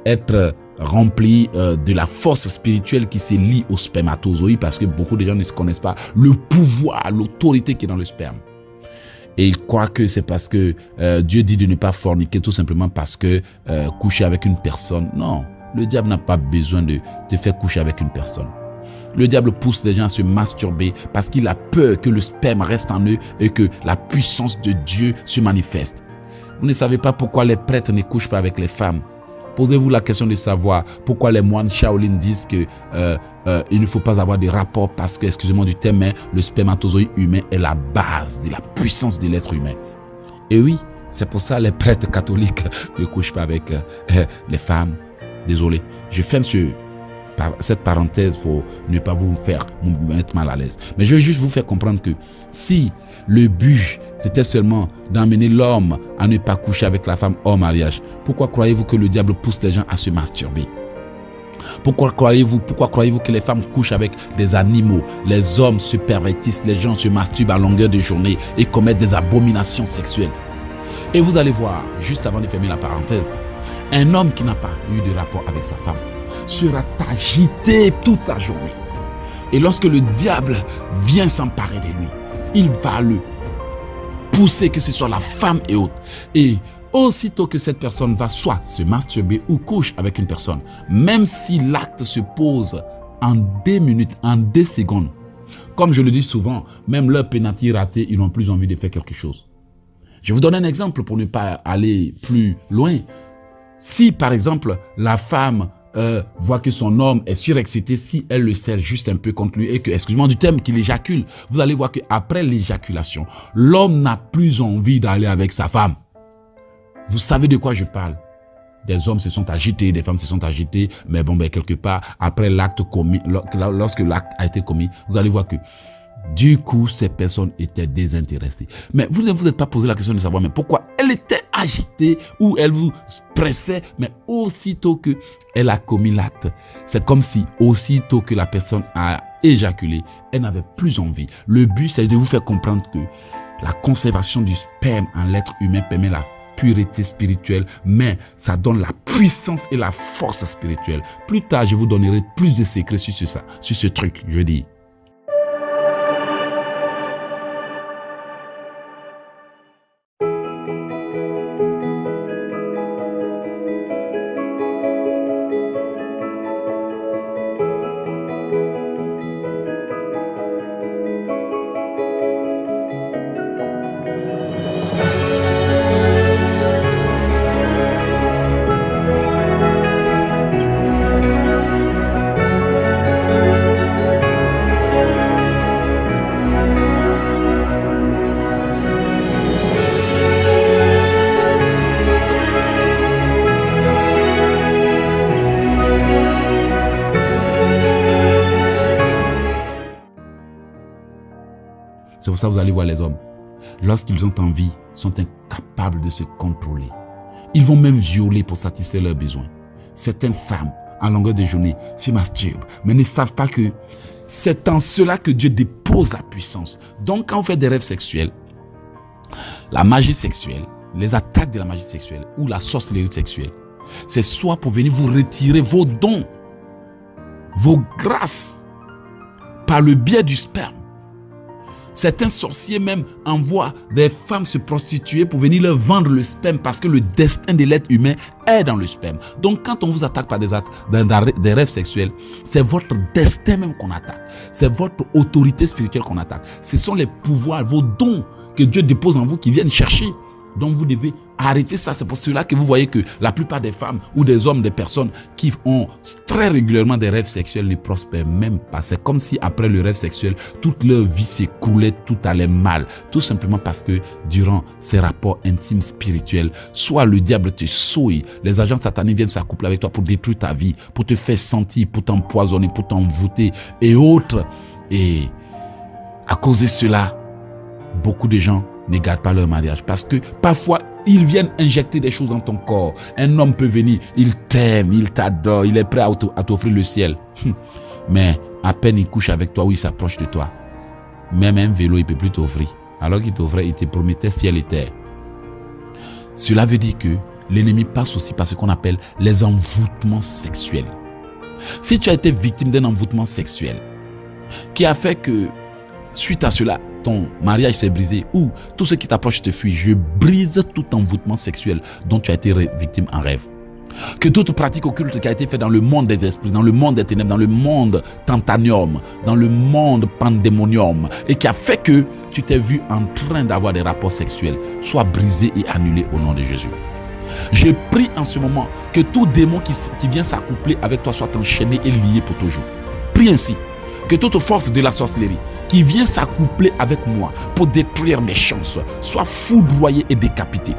être rempli de la force spirituelle qui se lie au spermatozoïde parce que beaucoup de gens ne se connaissent pas le pouvoir, l'autorité qui est dans le sperme. Et ils croient que c'est parce que Dieu dit de ne pas forniquer tout simplement parce que coucher avec une personne. Non, le diable n'a pas besoin de te faire coucher avec une personne. Le diable pousse les gens à se masturber parce qu'il a peur que le sperme reste en eux et que la puissance de Dieu se manifeste. Vous ne savez pas pourquoi les prêtres ne couchent pas avec les femmes. Posez-vous la question de savoir pourquoi les moines Shaolin disent que il ne faut pas avoir de rapport parce que, excusez-moi du terme, mais le spermatozoïde humain est la base de la puissance de l'être humain. Et oui, c'est pour ça que les prêtres catholiques ne couchent pas avec les femmes. Désolé, je ferme cette parenthèse pour ne pas vous mettre mal à l'aise. Mais je veux juste vous faire comprendre que si le but c'était seulement d'amener l'homme à ne pas coucher avec la femme hors mariage, pourquoi croyez-vous que le diable pousse les gens à se masturber? Pourquoi croyez-vous que les femmes couchent avec des animaux? Les hommes se pervertissent, les gens se masturbent à longueur de journée et commettent des abominations sexuelles. Et vous allez voir, juste avant de fermer la parenthèse, un homme qui n'a pas eu de rapport avec sa femme sera agité toute la journée. Et lorsque le diable vient s'emparer de lui, il va le pousser, que ce soit la femme et autres. Et aussitôt que cette personne va soit se masturber ou couche avec une personne, même si l'acte se pose en 2 minutes, en 2 secondes, comme je le dis souvent, même leur pénalty raté, ils n'ont plus envie de faire quelque chose. Je vous donne un exemple pour ne pas aller plus loin. Si par exemple la femme voit que son homme est surexcité, si elle le serre juste un peu contre lui et que, excusez-moi du terme, qu'il éjacule, vous allez voir qu'après l'éjaculation, l'homme n'a plus envie d'aller avec sa femme. Vous savez de quoi je parle? Des hommes se sont agités, des femmes se sont agitées, mais bon, quelque part, après l'acte commis, lorsque l'acte a été commis, vous allez voir que du coup, ces personnes étaient désintéressées. Mais vous ne vous êtes pas posé la question de savoir mais pourquoi elle était agitée ou elle vous pressait, mais aussitôt qu'elle a commis l'acte, c'est comme si aussitôt que la personne a éjaculé, elle n'avait plus envie. Le but, c'est de vous faire comprendre que la conservation du sperme en l'être humain permet la pureté spirituelle, mais ça donne la puissance et la force spirituelle. Plus tard, je vous donnerai plus de secrets sur ce truc, je dis. C'est pour ça que vous allez voir les hommes. Lorsqu'ils ont envie, sont incapables de se contrôler. Ils vont même violer pour satisfaire leurs besoins. Certaines femmes, en longueur de journée, se masturbent, mais ne savent pas que c'est en cela que Dieu dépose la puissance. Donc, quand vous faites des rêves sexuels, la magie sexuelle, les attaques de la magie sexuelle ou la sorcellerie sexuelle, c'est soit pour venir vous retirer vos dons, vos grâces, par le biais du sperme. Certains sorciers même envoient des femmes se prostituer pour venir leur vendre le sperme parce que le destin de l'être humain est dans le sperme. Donc quand on vous attaque par des rêves sexuels, c'est votre destin même qu'on attaque. C'est votre autorité spirituelle qu'on attaque. Ce sont les pouvoirs, vos dons que Dieu dépose en vous qui viennent chercher. Donc vous devez arrêter ça. C'est pour cela que vous voyez que la plupart des femmes ou des hommes, des personnes qui ont très régulièrement des rêves sexuels ne prospèrent même pas. C'est comme si après le rêve sexuel, toute leur vie s'écoulait, tout allait mal. Tout simplement parce que durant ces rapports intimes spirituels, soit le diable te souille, les agents sataniques viennent s'accoupler avec toi pour détruire ta vie, pour te faire sentir, pour t'empoisonner, pour t'envoûter et autres. Et à cause de cela, beaucoup de gens ne gardent pas leur mariage parce que parfois ils viennent injecter des choses dans ton corps. Un homme peut venir, il t'aime, il t'adore, il est prêt à t'offrir le ciel. Mais à peine il couche avec toi ou il s'approche de toi, même un vélo il ne peut plus t'offrir. Alors qu'il t'offrait, il te promettait ciel et terre. Cela veut dire que l'ennemi passe aussi par ce qu'on appelle les envoûtements sexuels. Si tu as été victime d'un envoûtement sexuel qui a fait que suite à cela, ton mariage s'est brisé ou tout ce qui t'approche te fuit, je brise tout envoûtement sexuel dont tu as été victime en rêve. Que toute pratique occulte qui a été faite dans le monde des esprits, dans le monde des ténèbres, dans le monde tantanium, dans le monde pandémonium et qui a fait que tu t'es vu en train d'avoir des rapports sexuels, soit brisé et annulé au nom de Jésus. Je prie en ce moment que tout démon qui vient s'accoupler avec toi soit enchaîné et lié pour toujours. Prie ainsi. Que toute force de la sorcellerie qui vient s'accoupler avec moi pour détruire mes chances soit foudroyée et décapitée.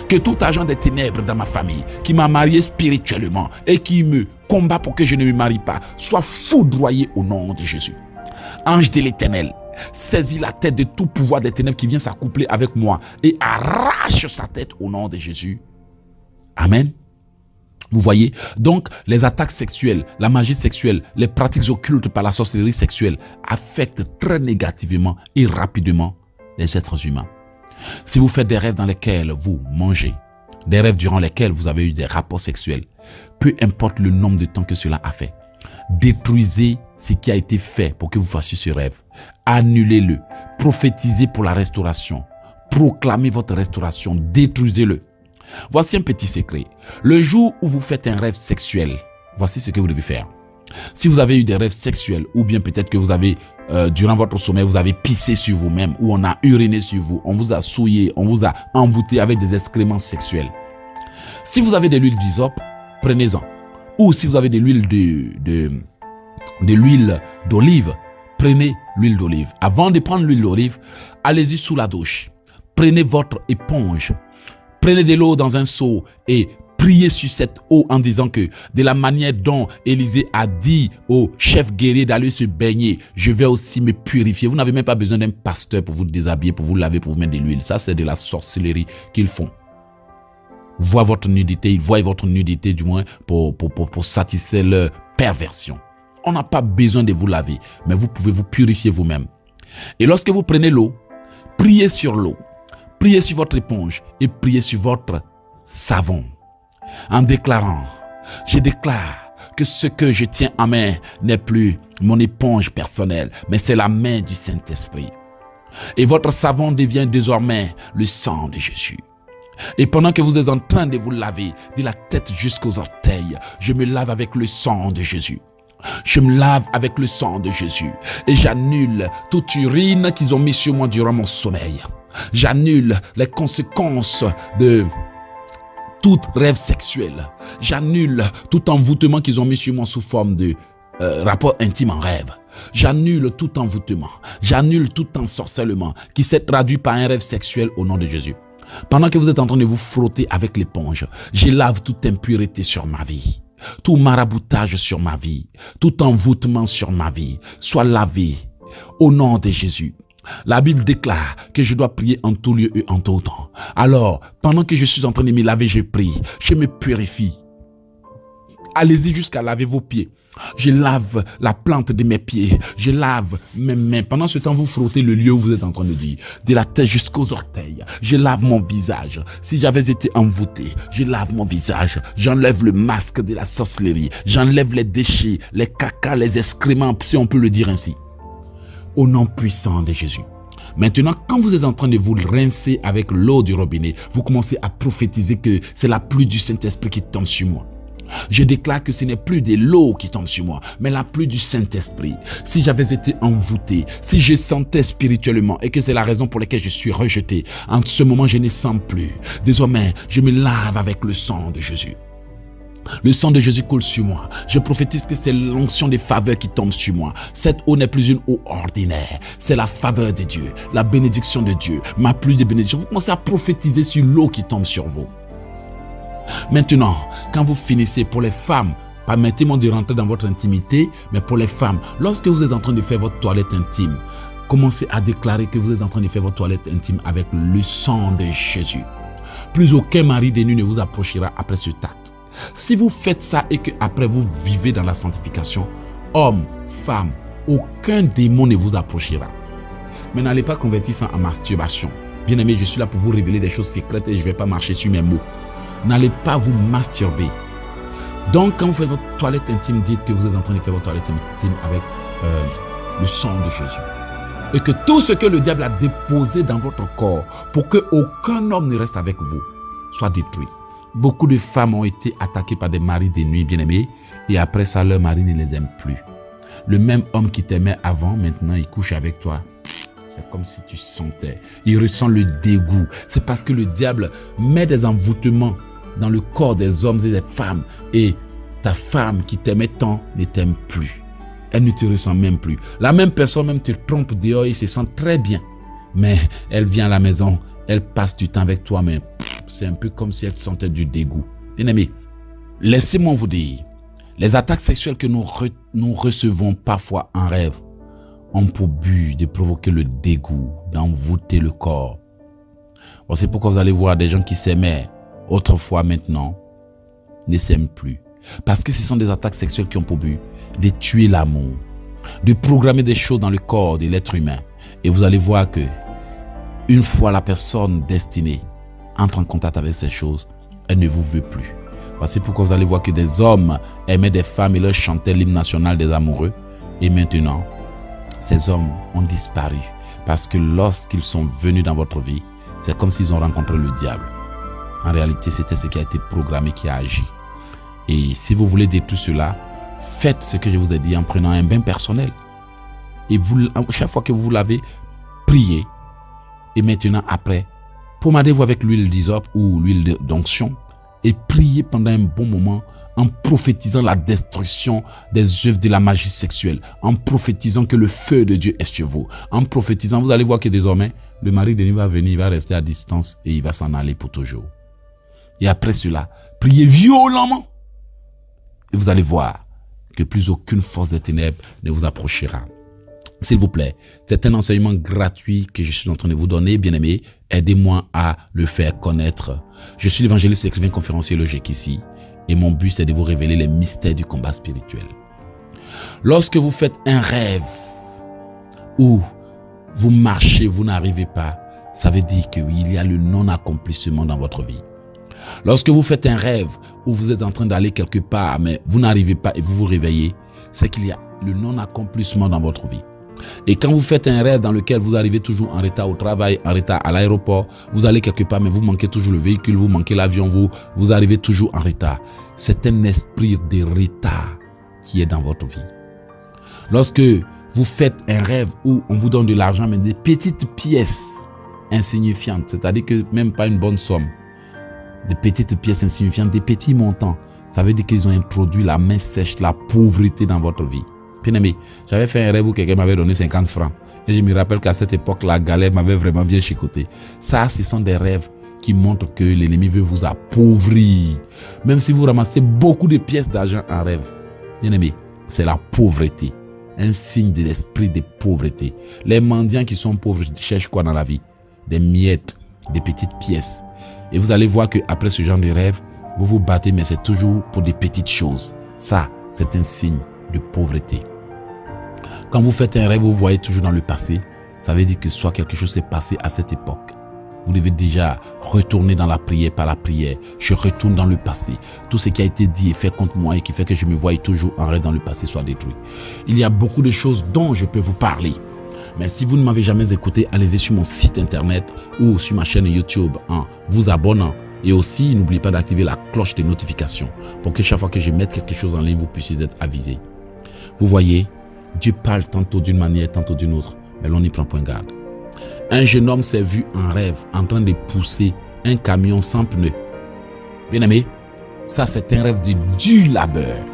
Que tout agent des ténèbres dans ma famille qui m'a marié spirituellement et qui me combat pour que je ne me marie pas soit foudroyé au nom de Jésus. Ange de l'Éternel, saisis la tête de tout pouvoir des ténèbres qui vient s'accoupler avec moi et arrache sa tête au nom de Jésus. Amen. Vous voyez, donc les attaques sexuelles, la magie sexuelle, les pratiques occultes par la sorcellerie sexuelle affectent très négativement et rapidement les êtres humains. Si vous faites des rêves dans lesquels vous mangez, des rêves durant lesquels vous avez eu des rapports sexuels, peu importe le nombre de temps que cela a fait, détruisez ce qui a été fait pour que vous fassiez ce rêve. Annulez-le, prophétisez pour la restauration, proclamez votre restauration, détruisez-le. Voici un petit secret. Le jour où vous faites un rêve sexuel, voici ce que vous devez faire. Si vous avez eu des rêves sexuels ou bien peut-être que vous avez, durant votre sommeil, vous avez pissé sur vous-même ou on a uriné sur vous, on vous a souillé, on vous a envoûté avec des excréments sexuels. Si vous avez de l'huile d'hysope, prenez-en. Ou si vous avez de l'huile d'olive, prenez l'huile d'olive. Avant de prendre l'huile d'olive, allez-y sous la douche. Prenez votre éponge. Prenez de l'eau dans un seau et priez sur cette eau en disant que de la manière dont Élisée a dit au chef guerrier d'aller se baigner, je vais aussi me purifier. Vous n'avez même pas besoin d'un pasteur pour vous déshabiller, pour vous laver, pour vous mettre de l'huile. Ça, c'est de la sorcellerie qu'ils font. Voient votre nudité, ils voient votre nudité du moins pour satisfaire leur perversion. On n'a pas besoin de vous laver, mais vous pouvez vous purifier vous-même. Et lorsque vous prenez l'eau, priez sur l'eau, priez sur votre éponge et priez sur votre savon. En déclarant, je déclare que ce que je tiens en main n'est plus mon éponge personnelle, mais c'est la main du Saint-Esprit. Et votre savon devient désormais le sang de Jésus. Et pendant que vous êtes en train de vous laver de la tête jusqu'aux orteils, je me lave avec le sang de Jésus. Je me lave avec le sang de Jésus et j'annule toute urine qu'ils ont mis sur moi durant mon sommeil. J'annule les conséquences de tout rêve sexuel. J'annule tout envoûtement qu'ils ont mis sur moi sous forme de rapport intime en rêve. J'annule tout envoûtement. J'annule tout ensorcellement qui s'est traduit par un rêve sexuel au nom de Jésus. Pendant que vous êtes en train de vous frotter avec l'éponge, je lave toute impureté sur ma vie. Tout maraboutage sur ma vie, tout envoûtement sur ma vie, soit lavé au nom de Jésus. La Bible déclare que je dois prier en tout lieu et en tout temps. Alors, pendant que je suis en train de me laver, je prie, je me purifie. Allez-y jusqu'à laver vos pieds. Je lave la plante de mes pieds. Je lave mes mains. Pendant ce temps, vous frottez le lieu où vous êtes en train de dire. De la tête jusqu'aux orteils. Je lave mon visage. Si j'avais été envoûté, je lave mon visage. J'enlève le masque de la sorcellerie. J'enlève les déchets, les cacas, les excréments, si on peut le dire ainsi. Au nom puissant de Jésus. Maintenant, quand vous êtes en train de vous rincer avec l'eau du robinet, vous commencez à prophétiser que c'est la pluie du Saint-Esprit qui tombe sur moi. Je déclare que ce n'est plus de l'eau qui tombe sur moi, mais la pluie du Saint-Esprit. Si j'avais été envoûté, si je sentais spirituellement et que c'est la raison pour laquelle je suis rejeté, en ce moment je ne sens plus. Désormais, je me lave avec le sang de Jésus. Le sang de Jésus coule sur moi. Je prophétise que c'est l'onction des faveurs qui tombe sur moi. Cette eau n'est plus une eau ordinaire. C'est la faveur de Dieu, la bénédiction de Dieu, ma pluie de bénédiction. Vous commencez à prophétiser sur l'eau qui tombe sur vous. Maintenant, quand vous finissez, pour les femmes, permettez-moi de rentrer dans votre intimité, mais pour les femmes, lorsque vous êtes en train de faire votre toilette intime, commencez à déclarer que vous êtes en train de faire votre toilette intime avec le sang de Jésus. Plus aucun mari de nuit ne vous approchera après ce acte. Si vous faites ça et que après vous vivez dans la sanctification, homme, femme, aucun démon ne vous approchera. Mais n'allez pas convertir ça en masturbation. Bien aimé, je suis là pour vous révéler des choses secrètes et je ne vais pas marcher sur mes mots. N'allez pas vous masturber. Donc, quand vous faites votre toilette intime, dites que vous êtes en train de faire votre toilette intime avec le sang de Jésus. Et que tout ce que le diable a déposé dans votre corps, pour qu'aucun homme ne reste avec vous, soit détruit. Beaucoup de femmes ont été attaquées par des maris de nuit, bien-aimés, et après ça, leur mari ne les aime plus. Le même homme qui t'aimait avant, maintenant, il couche avec toi. C'est comme si tu sentais. Il ressent le dégoût. C'est parce que le diable met des envoûtements dans le corps des hommes et des femmes. Et ta femme qui t'aimait tant ne t'aime plus. Elle ne te ressent même plus. La même personne même te trompe dehors et se sent très bien. Mais elle vient à la maison, elle passe du temps avec toi, mais c'est un peu comme si elle sentait du dégoût. Bien-aimé, laissez-moi vous dire, les attaques sexuelles que nous recevons parfois en rêve ont pour but de provoquer le dégoût, d'envoûter le corps. Bon, c'est pourquoi vous allez voir des gens qui s'aimaient autrefois, maintenant, ne s'aiment plus. Parce que ce sont des attaques sexuelles qui ont pour but de tuer l'amour, de programmer des choses dans le corps de l'être humain. Et vous allez voir que une fois la personne destinée entre en contact avec ces choses, elle ne vous veut plus. C'est pourquoi vous allez voir que des hommes aimaient des femmes et leur chantaient l'hymne national des amoureux. Et maintenant, ces hommes ont disparu. Parce que lorsqu'ils sont venus dans votre vie, c'est comme s'ils ont rencontré le diable. En réalité, c'était ce qui a été programmé qui a agi. Et si vous voulez détruire cela, faites ce que je vous ai dit en prenant un bain personnel. Et vous, chaque fois que vous lavez, priez. Et maintenant, après, pomadez-vous avec l'huile d'hysope ou l'huile d'onction et priez pendant un bon moment en prophétisant la destruction des œuvres de la magie sexuelle, en prophétisant que le feu de Dieu est sur vous, en prophétisant, vous allez voir que désormais, le mari de nuit va venir, il va rester à distance et il va s'en aller pour toujours. Et après cela, priez violemment. Et vous allez voir que plus aucune force des ténèbres ne vous approchera. S'il vous plaît, c'est un enseignement gratuit que je suis en train de vous donner, bien-aimés. Aidez-moi à le faire connaître. Je suis l'évangéliste écrivain conférencier Logique ici. Et mon but, c'est de vous révéler les mystères du combat spirituel. Lorsque vous faites un rêve où vous marchez, vous n'arrivez pas, ça veut dire qu'il y a le non-accomplissement dans votre vie. Lorsque vous faites un rêve où vous êtes en train d'aller quelque part, mais vous n'arrivez pas et vous vous réveillez, c'est qu'il y a le non-accomplissement dans votre vie. Et quand vous faites un rêve dans lequel vous arrivez toujours en retard au travail, en retard à l'aéroport, vous allez quelque part, mais vous manquez toujours le véhicule, vous manquez l'avion, vous arrivez toujours en retard. C'est un esprit de retard qui est dans votre vie. Lorsque vous faites un rêve où on vous donne de l'argent, mais des petites pièces insignifiantes, c'est-à-dire que même pas une bonne somme, des petites pièces insignifiantes, des petits montants, ça veut dire qu'ils ont introduit la main sèche, la pauvreté dans votre vie. Bien aimé, j'avais fait un rêve où quelqu'un m'avait donné 50 francs. Et je me rappelle qu'à cette époque, la galère m'avait vraiment bien chicoté. Ça, ce sont des rêves qui montrent que l'ennemi veut vous appauvrir. Même si vous ramassez beaucoup de pièces d'argent en rêve. Bien aimé, c'est la pauvreté. Un signe de l'esprit de pauvreté. Les mendiants qui sont pauvres cherchent quoi dans la vie? Des miettes, des petites pièces. Et vous allez voir qu'après ce genre de rêve, vous vous battez, mais c'est toujours pour des petites choses. Ça, c'est un signe de pauvreté. Quand vous faites un rêve, vous voyez toujours dans le passé, ça veut dire que soit quelque chose s'est passé à cette époque. Vous devez déjà retourner dans la prière par la prière. Je retourne dans le passé. Tout ce qui a été dit et fait contre moi et qui fait que je me voie toujours en rêve dans le passé soit détruit. Il y a beaucoup de choses dont je peux vous parler. Mais si vous ne m'avez jamais écouté, allez-y sur mon site internet ou sur ma chaîne YouTube en vous abonnant. Et aussi, n'oubliez pas d'activer la cloche de notification pour que chaque fois que je mette quelque chose en ligne, vous puissiez être avisé. Vous voyez, Dieu parle tantôt d'une manière, tantôt d'une autre, mais l'on n'y prend point garde. Un jeune homme s'est vu en rêve en train de pousser un camion sans pneus. Bien aimé, ça c'est un rêve de dur labeur.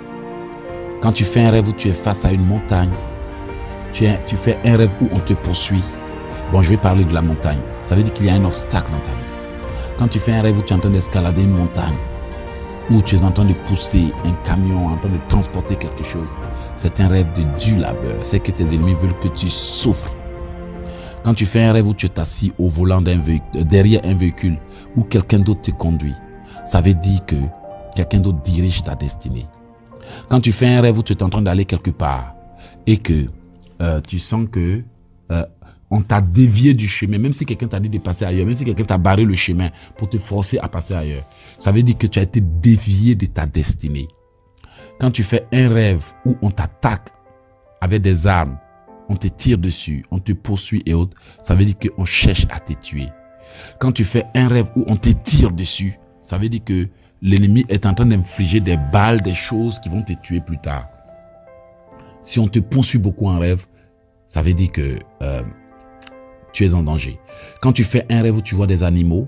Quand tu fais un rêve où tu es face à une montagne, tu fais un rêve où on te poursuit. Bon, je vais parler de la montagne. Ça veut dire qu'il y a un obstacle dans ta vie. Quand tu fais un rêve où tu es en train d'escalader une montagne, où tu es en train de pousser un camion, en train de transporter quelque chose, c'est un rêve de dur labeur. C'est que tes ennemis veulent que tu souffres. Quand tu fais un rêve où tu es assis au volant d'un véhicule, derrière un véhicule, où quelqu'un d'autre te conduit, ça veut dire que quelqu'un d'autre dirige ta destinée. Quand tu fais un rêve où tu es en train d'aller quelque part et que tu sens que on t'a dévié du chemin, même si quelqu'un t'a dit de passer ailleurs, même si quelqu'un t'a barré le chemin pour te forcer à passer ailleurs, ça veut dire que tu as été dévié de ta destinée. Quand tu fais un rêve où on t'attaque avec des armes, on te tire dessus, on te poursuit et autres, ça veut dire qu'on cherche à te tuer. Quand tu fais un rêve où on te tire dessus, ça veut dire que l'ennemi est en train d'infliger des balles, des choses qui vont te tuer plus tard. Si on te poursuit beaucoup en rêve, ça veut dire que tu es en danger. Quand tu fais un rêve où tu vois des animaux,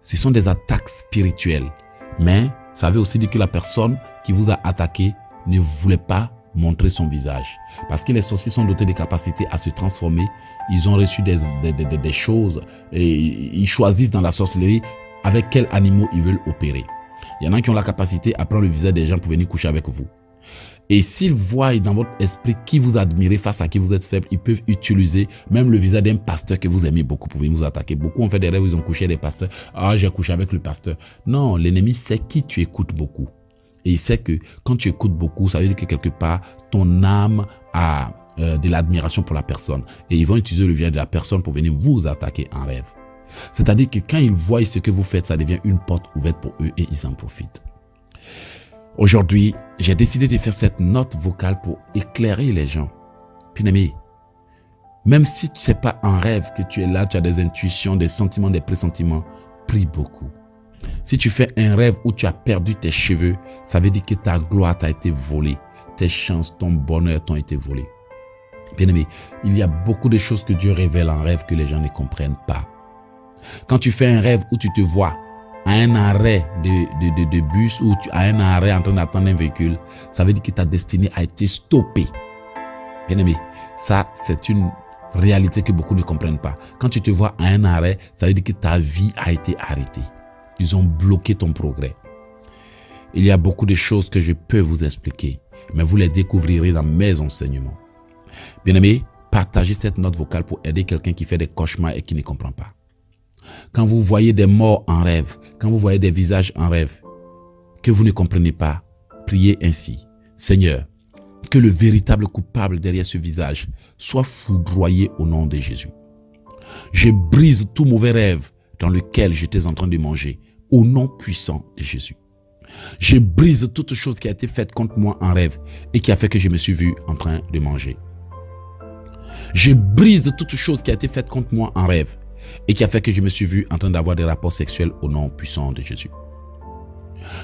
ce sont des attaques spirituelles. Mais ça veut aussi dire que la personne qui vous a attaqué ne voulait pas montrer son visage. Parce que les sorciers sont dotés de capacités à se transformer. Ils ont reçu des choses et ils choisissent dans la sorcellerie avec quels animaux ils veulent opérer. Il y en a qui ont la capacité à prendre le visage des gens pour venir coucher avec vous. Et s'ils voient dans votre esprit qui vous admirez, face à qui vous êtes faible, ils peuvent utiliser même le visage d'un pasteur que vous aimez beaucoup pour venir vous attaquer. Beaucoup ont fait des rêves où ils ont couché avec des pasteurs. Ah, j'ai couché avec le pasteur. Non, l'ennemi sait qui tu écoutes beaucoup. Et il sait que quand tu écoutes beaucoup, ça veut dire que quelque part, ton âme a de l'admiration pour la personne. Et ils vont utiliser le visage de la personne pour venir vous attaquer en rêve. C'est-à-dire que quand ils voient ce que vous faites, ça devient une porte ouverte pour eux et ils en profitent. Aujourd'hui, j'ai décidé de faire cette note vocale pour éclairer les gens. Bien-aimé, même si tu ne sais pas en rêve que tu es là, tu as des intuitions, des sentiments, des pressentiments, prie beaucoup. Si tu fais un rêve où tu as perdu tes cheveux, ça veut dire que ta gloire t'a été volée. Tes chances, ton bonheur t'ont été volés. Bien-aimé, il y a beaucoup de choses que Dieu révèle en rêve que les gens ne comprennent pas. Quand tu fais un rêve où tu te vois à un arrêt de bus ou à un arrêt en train d'attendre un véhicule, ça veut dire que ta destinée a été stoppée. Bien-aimé, ça c'est une réalité que beaucoup ne comprennent pas. Quand tu te vois à un arrêt, ça veut dire que ta vie a été arrêtée. Ils ont bloqué ton progrès. Il y a beaucoup de choses que je peux vous expliquer, mais vous les découvrirez dans mes enseignements. Bien-aimé, partagez cette note vocale pour aider quelqu'un qui fait des cauchemars et qui ne comprend pas. Quand vous voyez des morts en rêve, quand vous voyez des visages en rêve, que vous ne comprenez pas, priez ainsi. Seigneur, que le véritable coupable derrière ce visage soit foudroyé au nom de Jésus. Je brise tout mauvais rêve dans lequel j'étais en train de manger au nom puissant de Jésus. Je brise toute chose qui a été faite contre moi en rêve et qui a fait que je me suis vu en train de manger. Je brise toute chose qui a été faite contre moi en rêve et qui a fait que je me suis vu en train d'avoir des rapports sexuels au nom puissant de Jésus.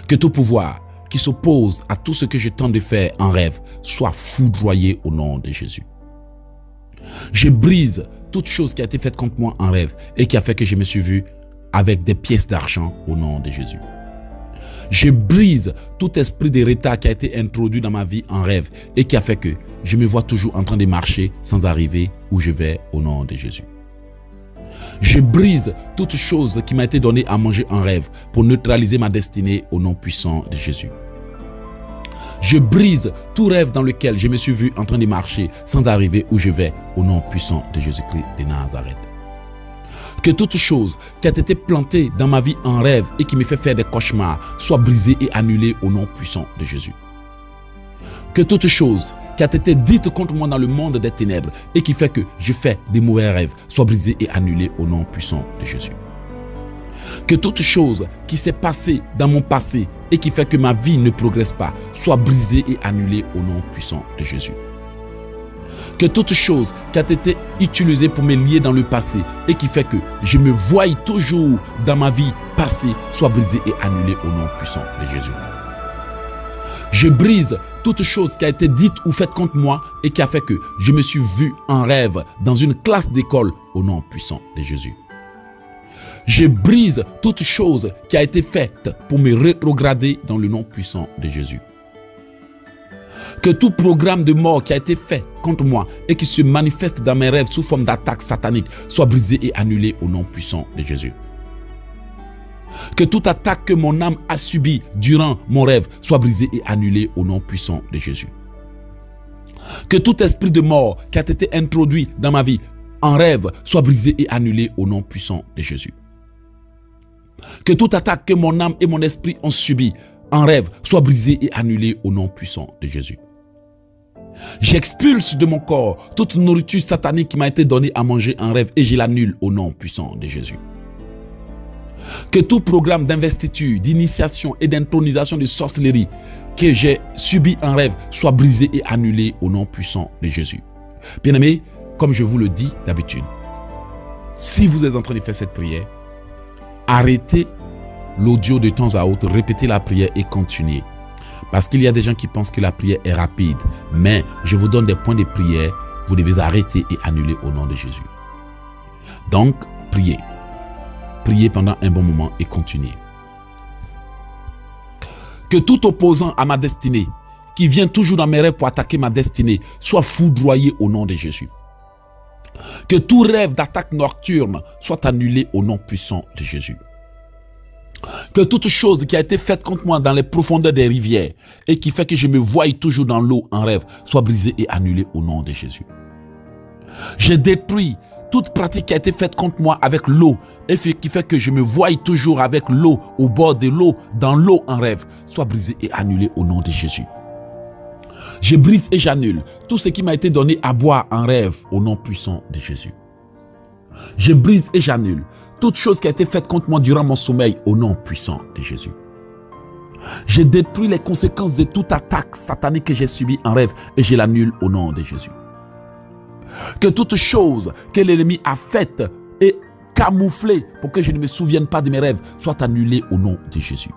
Que tout pouvoir qui s'oppose à tout ce que je tente de faire en rêve soit foudroyé au nom de Jésus. Je brise toute chose qui a été faite contre moi en rêve et qui a fait que je me suis vu avec des pièces d'argent au nom de Jésus. Je brise tout esprit de retard qui a été introduit dans ma vie en rêve et qui a fait que je me vois toujours en train de marcher sans arriver où je vais au nom de Jésus. Je brise toute chose qui m'a été donnée à manger en rêve pour neutraliser ma destinée au nom puissant de Jésus. Je brise tout rêve dans lequel je me suis vu en train de marcher sans arriver où je vais au nom puissant de Jésus-Christ de Nazareth. Que toute chose qui a été plantée dans ma vie en rêve et qui me fait faire des cauchemars soit brisée et annulée au nom puissant de Jésus. Que toute chose qui a été dite contre moi dans le monde des ténèbres et qui fait que je fais des mauvais rêves soit brisée et annulée au nom puissant de Jésus. Que toute chose qui s'est passée dans mon passé et qui fait que ma vie ne progresse pas soit brisée et annulée au nom puissant de Jésus. Que toute chose qui a été utilisée pour me lier dans le passé et qui fait que je me voie toujours dans ma vie passée soit brisée et annulée au nom puissant de Jésus. Je brise toute chose qui a été dite ou faite contre moi et qui a fait que je me suis vu en rêve dans une classe d'école au nom puissant de Jésus. Je brise toute chose qui a été faite pour me rétrograder dans le nom puissant de Jésus. Que tout programme de mort qui a été fait contre moi et qui se manifeste dans mes rêves sous forme d'attaque satanique soit brisé et annulé au nom puissant de Jésus. Que toute attaque que mon âme a subie durant mon rêve soit brisée et annulée au nom puissant de Jésus. Que tout esprit de mort qui a été introduit dans ma vie en rêve soit brisé et annulé au nom puissant de Jésus. Que toute attaque que mon âme et mon esprit ont subie en rêve soit brisée et annulée au nom puissant de Jésus. J'expulse de mon corps toute nourriture satanique qui m'a été donnée à manger en rêve et je l'annule au nom puissant de Jésus. Que tout programme d'investiture, d'initiation et d'intronisation de sorcellerie que j'ai subi en rêve soit brisé et annulé au nom puissant de Jésus. Bien-aimés, comme je vous le dis d'habitude, si vous êtes en train de faire cette prière, arrêtez l'audio de temps à autre, répétez la prière et continuez. Parce qu'il y a des gens qui pensent que la prière est rapide, mais je vous donne des points de prière, vous devez arrêter et annuler au nom de Jésus. Donc, priez. Priez pendant un bon moment et continuez. Que tout opposant à ma destinée, qui vient toujours dans mes rêves pour attaquer ma destinée, soit foudroyé au nom de Jésus. Que tout rêve d'attaque nocturne soit annulé au nom puissant de Jésus. Que toute chose qui a été faite contre moi dans les profondeurs des rivières et qui fait que je me voie toujours dans l'eau en rêve soit brisée et annulée au nom de Jésus. Je détruis toute pratique qui a été faite contre moi avec l'eau et qui fait que je me voie toujours avec l'eau, au bord de l'eau, dans l'eau en rêve, soit brisée et annulée au nom de Jésus. Je brise et j'annule tout ce qui m'a été donné à boire en rêve au nom puissant de Jésus. Je brise et j'annule toute chose qui a été faite contre moi durant mon sommeil au nom puissant de Jésus. Je détruis les conséquences de toute attaque satanique que j'ai subie en rêve et je l'annule au nom de Jésus. Que toute chose que l'ennemi a faite et camouflée pour que je ne me souvienne pas de mes rêves soit annulée au nom de Jésus.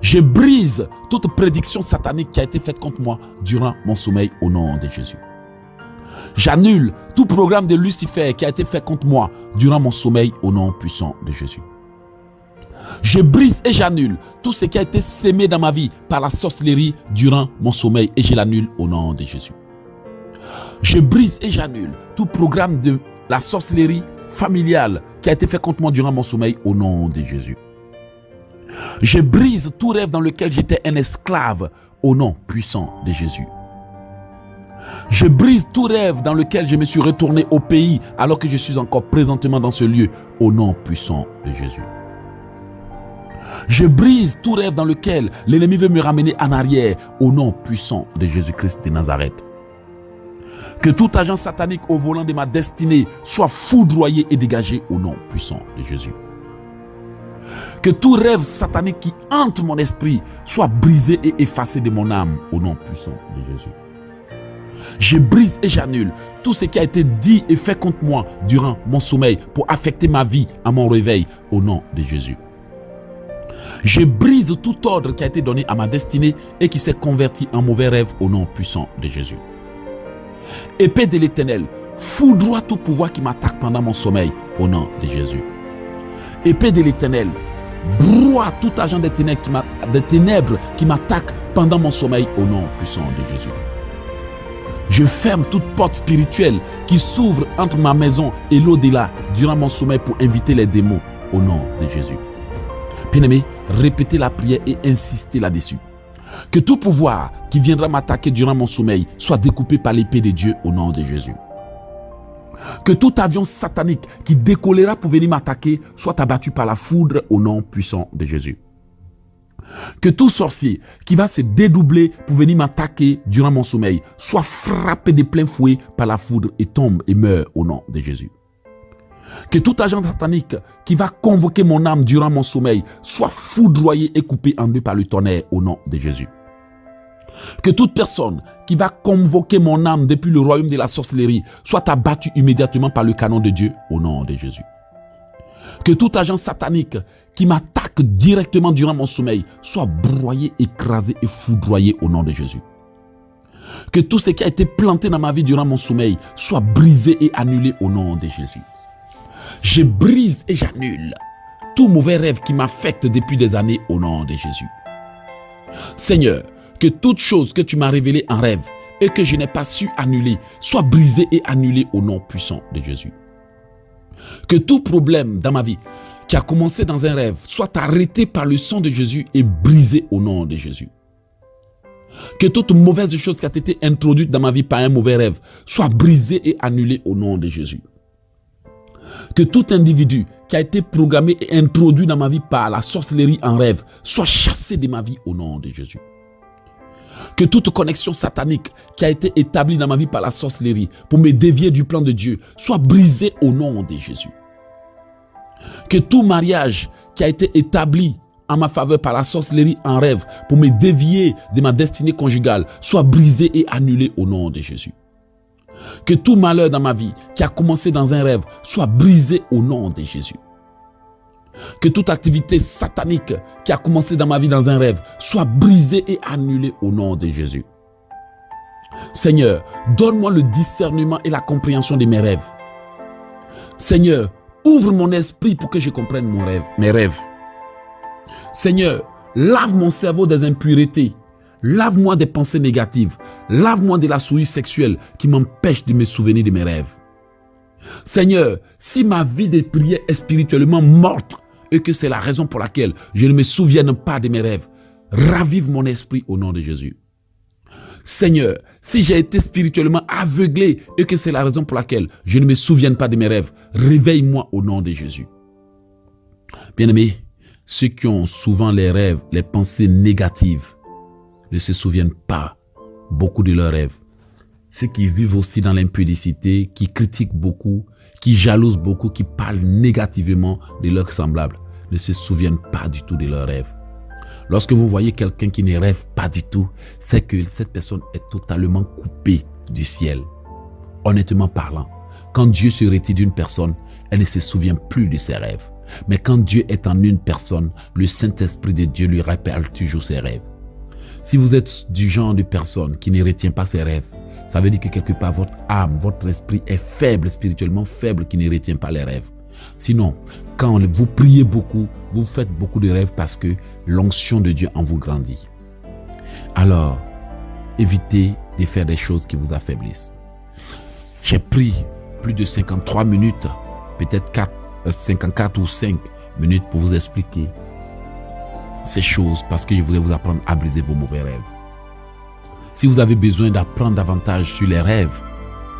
Je brise toute prédiction satanique qui a été faite contre moi durant mon sommeil au nom de Jésus. J'annule tout programme de Lucifer qui a été fait contre moi durant mon sommeil au nom puissant de Jésus. Je brise et j'annule tout ce qui a été sémé dans ma vie par la sorcellerie durant mon sommeil et je l'annule au nom de Jésus. Je brise et j'annule tout programme de la sorcellerie familiale qui a été fait contre moi durant mon sommeil au nom de Jésus. Je brise tout rêve dans lequel j'étais un esclave au nom puissant de Jésus. Je brise tout rêve dans lequel je me suis retourné au pays alors que je suis encore présentement dans ce lieu au nom puissant de Jésus. Je brise tout rêve dans lequel l'ennemi veut me ramener en arrière au nom puissant de Jésus-Christ de Nazareth. Que tout agent satanique au volant de ma destinée soit foudroyé et dégagé au nom puissant de Jésus. Que tout rêve satanique qui hante mon esprit soit brisé et effacé de mon âme au nom puissant de Jésus. Je brise et j'annule tout ce qui a été dit et fait contre moi durant mon sommeil pour affecter ma vie à mon réveil au nom de Jésus. Je brise tout ordre qui a été donné à ma destinée et qui s'est converti en mauvais rêve au nom puissant de Jésus. Épée de l'Éternel, foudroie tout pouvoir qui m'attaque pendant mon sommeil au nom de Jésus. Épée de l'Éternel, broie tout agent des ténèbres qui m'attaque pendant mon sommeil au nom puissant de Jésus. Je ferme toute porte spirituelle qui s'ouvre entre ma maison et l'au-delà durant mon sommeil pour inviter les démons au nom de Jésus. Bien-aimés, répétez la prière et insistez là-dessus. Que tout pouvoir qui viendra m'attaquer durant mon sommeil soit découpé par l'épée de Dieu au nom de Jésus. Que tout avion satanique qui décollera pour venir m'attaquer soit abattu par la foudre au nom puissant de Jésus. Que tout sorcier qui va se dédoubler pour venir m'attaquer durant mon sommeil soit frappé de plein fouet par la foudre et tombe et meurt au nom de Jésus. Que tout agent satanique qui va convoquer mon âme durant mon sommeil soit foudroyé et coupé en deux par le tonnerre au nom de Jésus. Que toute personne qui va convoquer mon âme depuis le royaume de la sorcellerie soit abattue immédiatement par le canon de Dieu au nom de Jésus. Que tout agent satanique qui m'attaque directement durant mon sommeil soit broyé, écrasé et foudroyé au nom de Jésus. Que tout ce qui a été planté dans ma vie durant mon sommeil soit brisé et annulé au nom de Jésus. Je brise et j'annule tout mauvais rêve qui m'affecte depuis des années au nom de Jésus. Seigneur, que toute chose que tu m'as révélée en rêve et que je n'ai pas su annuler soit brisée et annulée au nom puissant de Jésus. Que tout problème dans ma vie qui a commencé dans un rêve soit arrêté par le sang de Jésus et brisé au nom de Jésus. Que toute mauvaise chose qui a été introduite dans ma vie par un mauvais rêve soit brisée et annulée au nom de Jésus. Que tout individu qui a été programmé et introduit dans ma vie par la sorcellerie en rêve soit chassé de ma vie au nom de Jésus. Que toute connexion satanique qui a été établie dans ma vie par la sorcellerie pour me dévier du plan de Dieu soit brisée au nom de Jésus. Que tout mariage qui a été établi en ma faveur par la sorcellerie en rêve pour me dévier de ma destinée conjugale soit brisé et annulé au nom de Jésus. Que tout malheur dans ma vie qui a commencé dans un rêve soit brisé au nom de Jésus. Que toute activité satanique qui a commencé dans ma vie dans un rêve soit brisée et annulée au nom de Jésus. Seigneur, donne-moi le discernement et la compréhension de mes rêves. Seigneur, ouvre mon esprit pour que je comprenne mes rêves. Seigneur, lave mon cerveau des impuretés. Lave-moi des pensées négatives. Lave-moi de la souillure sexuelle qui m'empêche de me souvenir de mes rêves. Seigneur, si ma vie de prière est spirituellement morte et que c'est la raison pour laquelle je ne me souvienne pas de mes rêves, ravive mon esprit au nom de Jésus. Seigneur, si j'ai été spirituellement aveuglé et que c'est la raison pour laquelle je ne me souvienne pas de mes rêves, réveille-moi au nom de Jésus. Bien-aimés, ceux qui ont souvent les rêves, les pensées négatives, ne se souviennent pas beaucoup de leurs rêves. Ceux qui vivent aussi dans l'impudicité, qui critiquent beaucoup, qui jalousent beaucoup, qui parlent négativement de leurs semblables, ne se souviennent pas du tout de leurs rêves. Lorsque vous voyez quelqu'un qui ne rêve pas du tout, c'est que cette personne est totalement coupée du ciel. Honnêtement parlant, quand Dieu se retire d'une personne, elle ne se souvient plus de ses rêves. Mais quand Dieu est en une personne, le Saint-Esprit de Dieu lui rappelle toujours ses rêves. Si vous êtes du genre de personne qui ne retient pas ses rêves, ça veut dire que quelque part votre âme, votre esprit est faible, spirituellement faible, qui ne retient pas les rêves. Sinon, quand vous priez beaucoup, vous faites beaucoup de rêves parce que l'onction de Dieu en vous grandit. Alors, évitez de faire des choses qui vous affaiblissent. J'ai pris plus de 53 minutes, peut-être 54 ou 5 minutes pour vous expliquer ces choses parce que je voulais vous apprendre à briser vos mauvais rêves. Si vous avez besoin d'apprendre davantage sur les rêves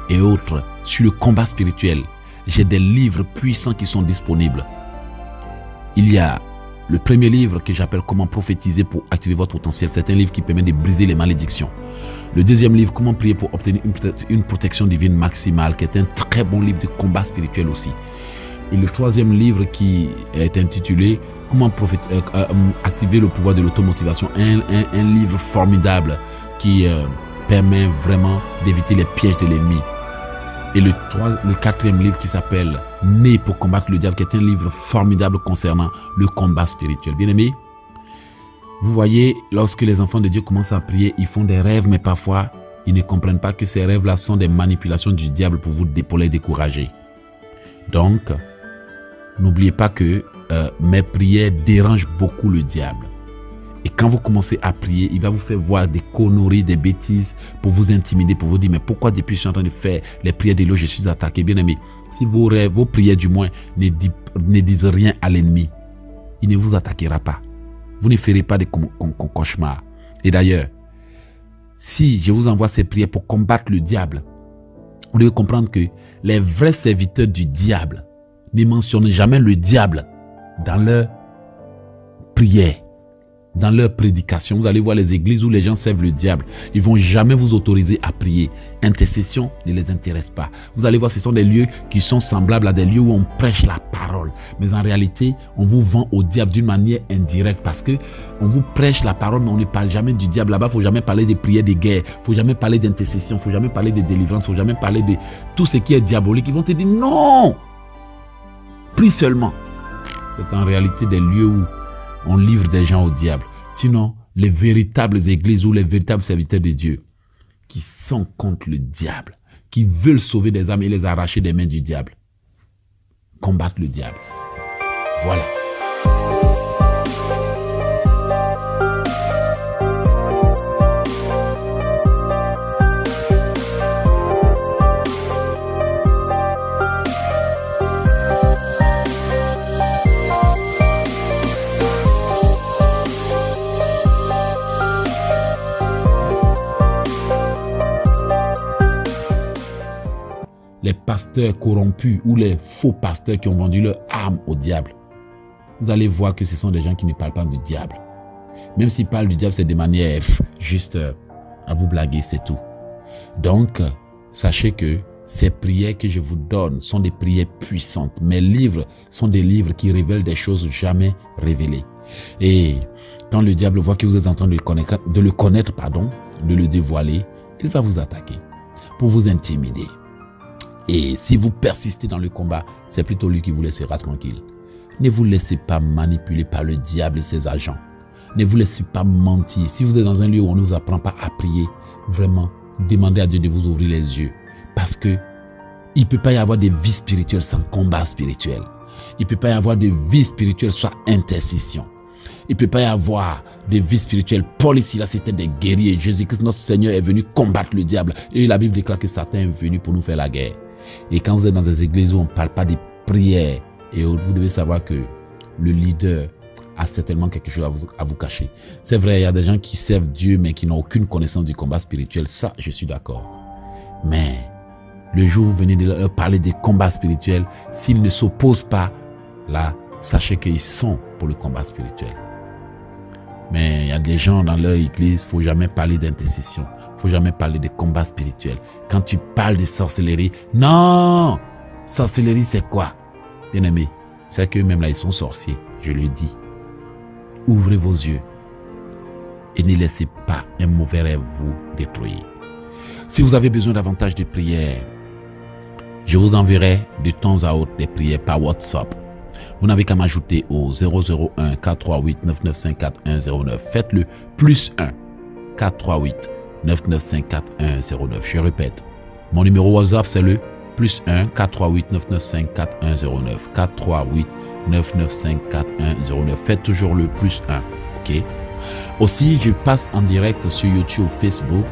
et autres, sur le combat spirituel, j'ai des livres puissants qui sont disponibles. Il y a Le premier livre que j'appelle Comment prophétiser pour activer votre potentiel, c'est un livre qui permet de briser les malédictions. Le deuxième livre, Comment prier pour obtenir une protection divine maximale, qui est un très bon livre de combat spirituel aussi. Et le troisième livre qui est intitulé Comment activer le pouvoir de l'automotivation, un livre formidable qui permet vraiment d'éviter les pièges de l'ennemi. Et le quatrième livre qui s'appelle Né pour combattre le diable, qui est un livre formidable concernant le combat spirituel. Bien aimé, vous voyez, lorsque les enfants de Dieu commencent à prier, ils font des rêves, mais parfois, ils ne comprennent pas que ces rêves-là sont des manipulations du diable pour les décourager. Donc, n'oubliez pas que mes prières dérangent beaucoup le diable. Et quand vous commencez à prier, il va vous faire voir des conneries, des bêtises pour vous intimider, pour vous dire, mais pourquoi depuis je suis en train de faire les prières d'éloge, je suis attaqué? Bien aimé, si vos rêves, vos prières du moins ne disent rien à l'ennemi, il ne vous attaquera pas. Vous ne ferez pas de cauchemars. Et d'ailleurs, si je vous envoie ces prières pour combattre le diable, vous devez comprendre que les vrais serviteurs du diable ne mentionnent jamais le diable dans leurs prières. Dans leur prédication, vous allez voir les églises où les gens servent le diable. Ils ne vont jamais vous autoriser à prier. Intercession ne les intéresse pas. Vous allez voir, ce sont des lieux qui sont semblables à des lieux où on prêche la parole. Mais en réalité, on vous vend au diable d'une manière indirecte parce que on vous prêche la parole, mais on ne parle jamais du diable. Là-bas, il ne faut jamais parler des prières de guerre. Il ne faut jamais parler d'intercession. Il ne faut jamais parler de délivrance. Il ne faut jamais parler de tout ce qui est diabolique. Ils vont te dire non. Prie seulement. C'est en réalité des lieux où on livre des gens au diable. Sinon, les véritables églises ou les véritables serviteurs de Dieu qui sont contre le diable, qui veulent sauver des âmes et les arracher des mains du diable, combattent le diable. Voilà. Les pasteurs corrompus ou les faux pasteurs qui ont vendu leur âme au diable. Vous allez voir que ce sont des gens qui ne parlent pas du diable. Même s'ils parlent du diable, c'est de manière juste à vous blaguer, c'est tout. Donc, sachez que ces prières que je vous donne sont des prières puissantes. Mes livres sont des livres qui révèlent des choses jamais révélées. Et quand le diable voit que vous êtes en train de le connaître, de le dévoiler, il va vous attaquer pour vous intimider. Et si vous persistez dans le combat, c'est plutôt lui qui vous laissera tranquille. Ne vous laissez pas manipuler par le diable et ses agents. Ne vous laissez pas mentir. Si vous êtes dans un lieu où on ne vous apprend pas à prier, vraiment, demandez à Dieu de vous ouvrir les yeux. Parce que il ne peut pas y avoir de vie spirituelle sans combat spirituel. Il ne peut pas y avoir de vie spirituelle sans intercession. Il ne peut pas y avoir de vie spirituelle. Paul ici, là, c'était des guerriers. Jésus-Christ, notre Seigneur, est venu combattre le diable. Et la Bible déclare que Satan est venu pour nous faire la guerre. Et quand vous êtes dans des églises où on ne parle pas de prière, et vous devez savoir que le leader a certainement quelque chose à vous cacher. C'est vrai, il y a des gens qui servent Dieu, mais qui n'ont aucune connaissance du combat spirituel. Ça, je suis d'accord. Mais le jour où vous venez de leur parler des combats spirituels, s'ils ne s'opposent pas, là, sachez qu'ils sont pour le combat spirituel. Mais il y a des gens dans leur église, il ne faut jamais parler d'intercession. Il ne faut jamais parler de combat spirituel. Quand tu parles de sorcellerie, non! Sorcellerie, c'est quoi? Bien aimé, c'est qu'eux-mêmes là, ils sont sorciers, je le dis. Ouvrez vos yeux et ne laissez pas un mauvais rêve vous détruire. Si vous avez besoin davantage de prières, je vous enverrai de temps à autre des prières par WhatsApp. Vous n'avez qu'à m'ajouter au 001 438 995 4109. Faites-le +1 438 995 4109. Je répète, mon numéro WhatsApp c'est le +1 438 995 4109. 438 995 4109. Faites toujours le +1. Ok. Aussi, je passe en direct sur YouTube, Facebook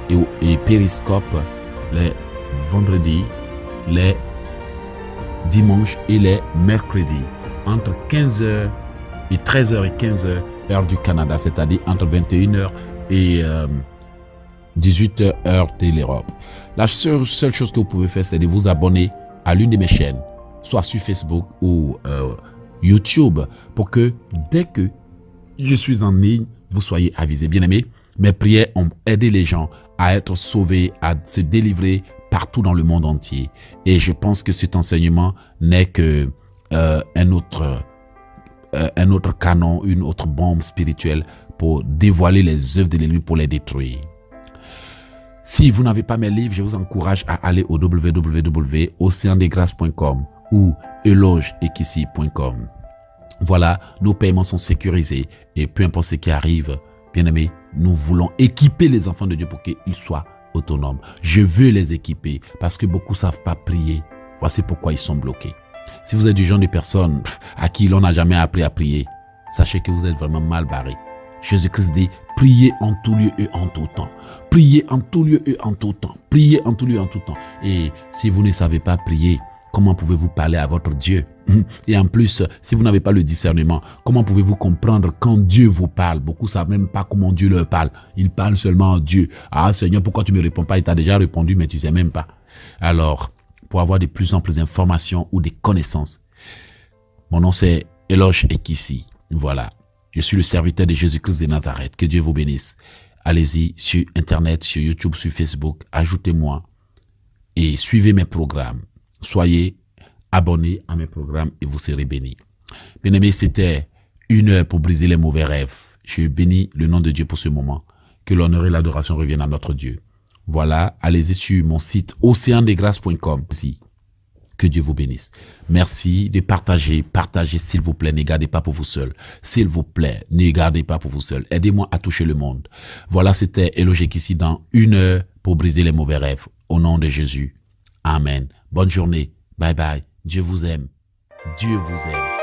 et Periscope les vendredis, les dimanches et les mercredis entre 15h et 13h et 15h heure du Canada, c'est-à-dire entre 21h et 18h heure de l'Europe. La seule chose que vous pouvez faire, c'est de vous abonner à l'une de mes chaînes, soit sur Facebook ou YouTube pour que dès que je suis en ligne, vous soyez avisés. Bien-aimés, mes prières ont aidé les gens à être sauvés, à se délivrer partout dans le monde entier. Et je pense que cet enseignement n'est que un autre canon, une autre bombe spirituelle pour dévoiler les œuvres de l'ennemi, pour les détruire. Si vous n'avez pas mes livres, je vous encourage à aller au www.oceandesgrâces.com ou elogeekissi.com. Voilà, nos paiements sont sécurisés et peu importe ce qui arrive, bien aimés, nous voulons équiper les enfants de Dieu pour qu'ils soient autonomes. Je veux les équiper parce que beaucoup ne savent pas prier. Voici pourquoi ils sont bloqués. Si vous êtes du genre de personnes à qui l'on n'a jamais appris à prier, sachez que vous êtes vraiment mal barrés. Jésus-Christ dit, priez en tout lieu et en tout temps. Priez en tout lieu et en tout temps. Priez en tout lieu et en tout temps. Et si vous ne savez pas prier, comment pouvez-vous parler à votre Dieu? Et en plus, si vous n'avez pas le discernement, comment pouvez-vous comprendre quand Dieu vous parle? Beaucoup ne savent même pas comment Dieu leur parle. Ils parlent seulement à Dieu. Ah Seigneur, pourquoi tu ne me réponds pas? Il t'a déjà répondu, mais tu ne sais même pas. Alors, pour avoir de plus amples informations ou des connaissances, mon nom c'est Eloge Ekissi. Voilà. Je suis le serviteur de Jésus-Christ de Nazareth. Que Dieu vous bénisse. Allez-y sur Internet, sur YouTube, sur Facebook. Ajoutez-moi et suivez mes programmes. Soyez abonnés à mes programmes et vous serez bénis. Bien-aimés, c'était 1 heure pour briser les mauvais rêves. Je bénis le nom de Dieu pour ce moment. Que l'honneur et l'adoration reviennent à notre Dieu. Voilà, allez-y sur mon site oceandesgrâces.com. Que Dieu vous bénisse. Merci de partager. Partagez, s'il vous plaît. Ne gardez pas pour vous seul. S'il vous plaît, ne gardez pas pour vous seul. Aidez-moi à toucher le monde. Voilà, c'était Eloge Ekissi dans 1 heure pour briser les mauvais rêves. Au nom de Jésus. Amen. Bonne journée. Bye bye. Dieu vous aime. Dieu vous aime.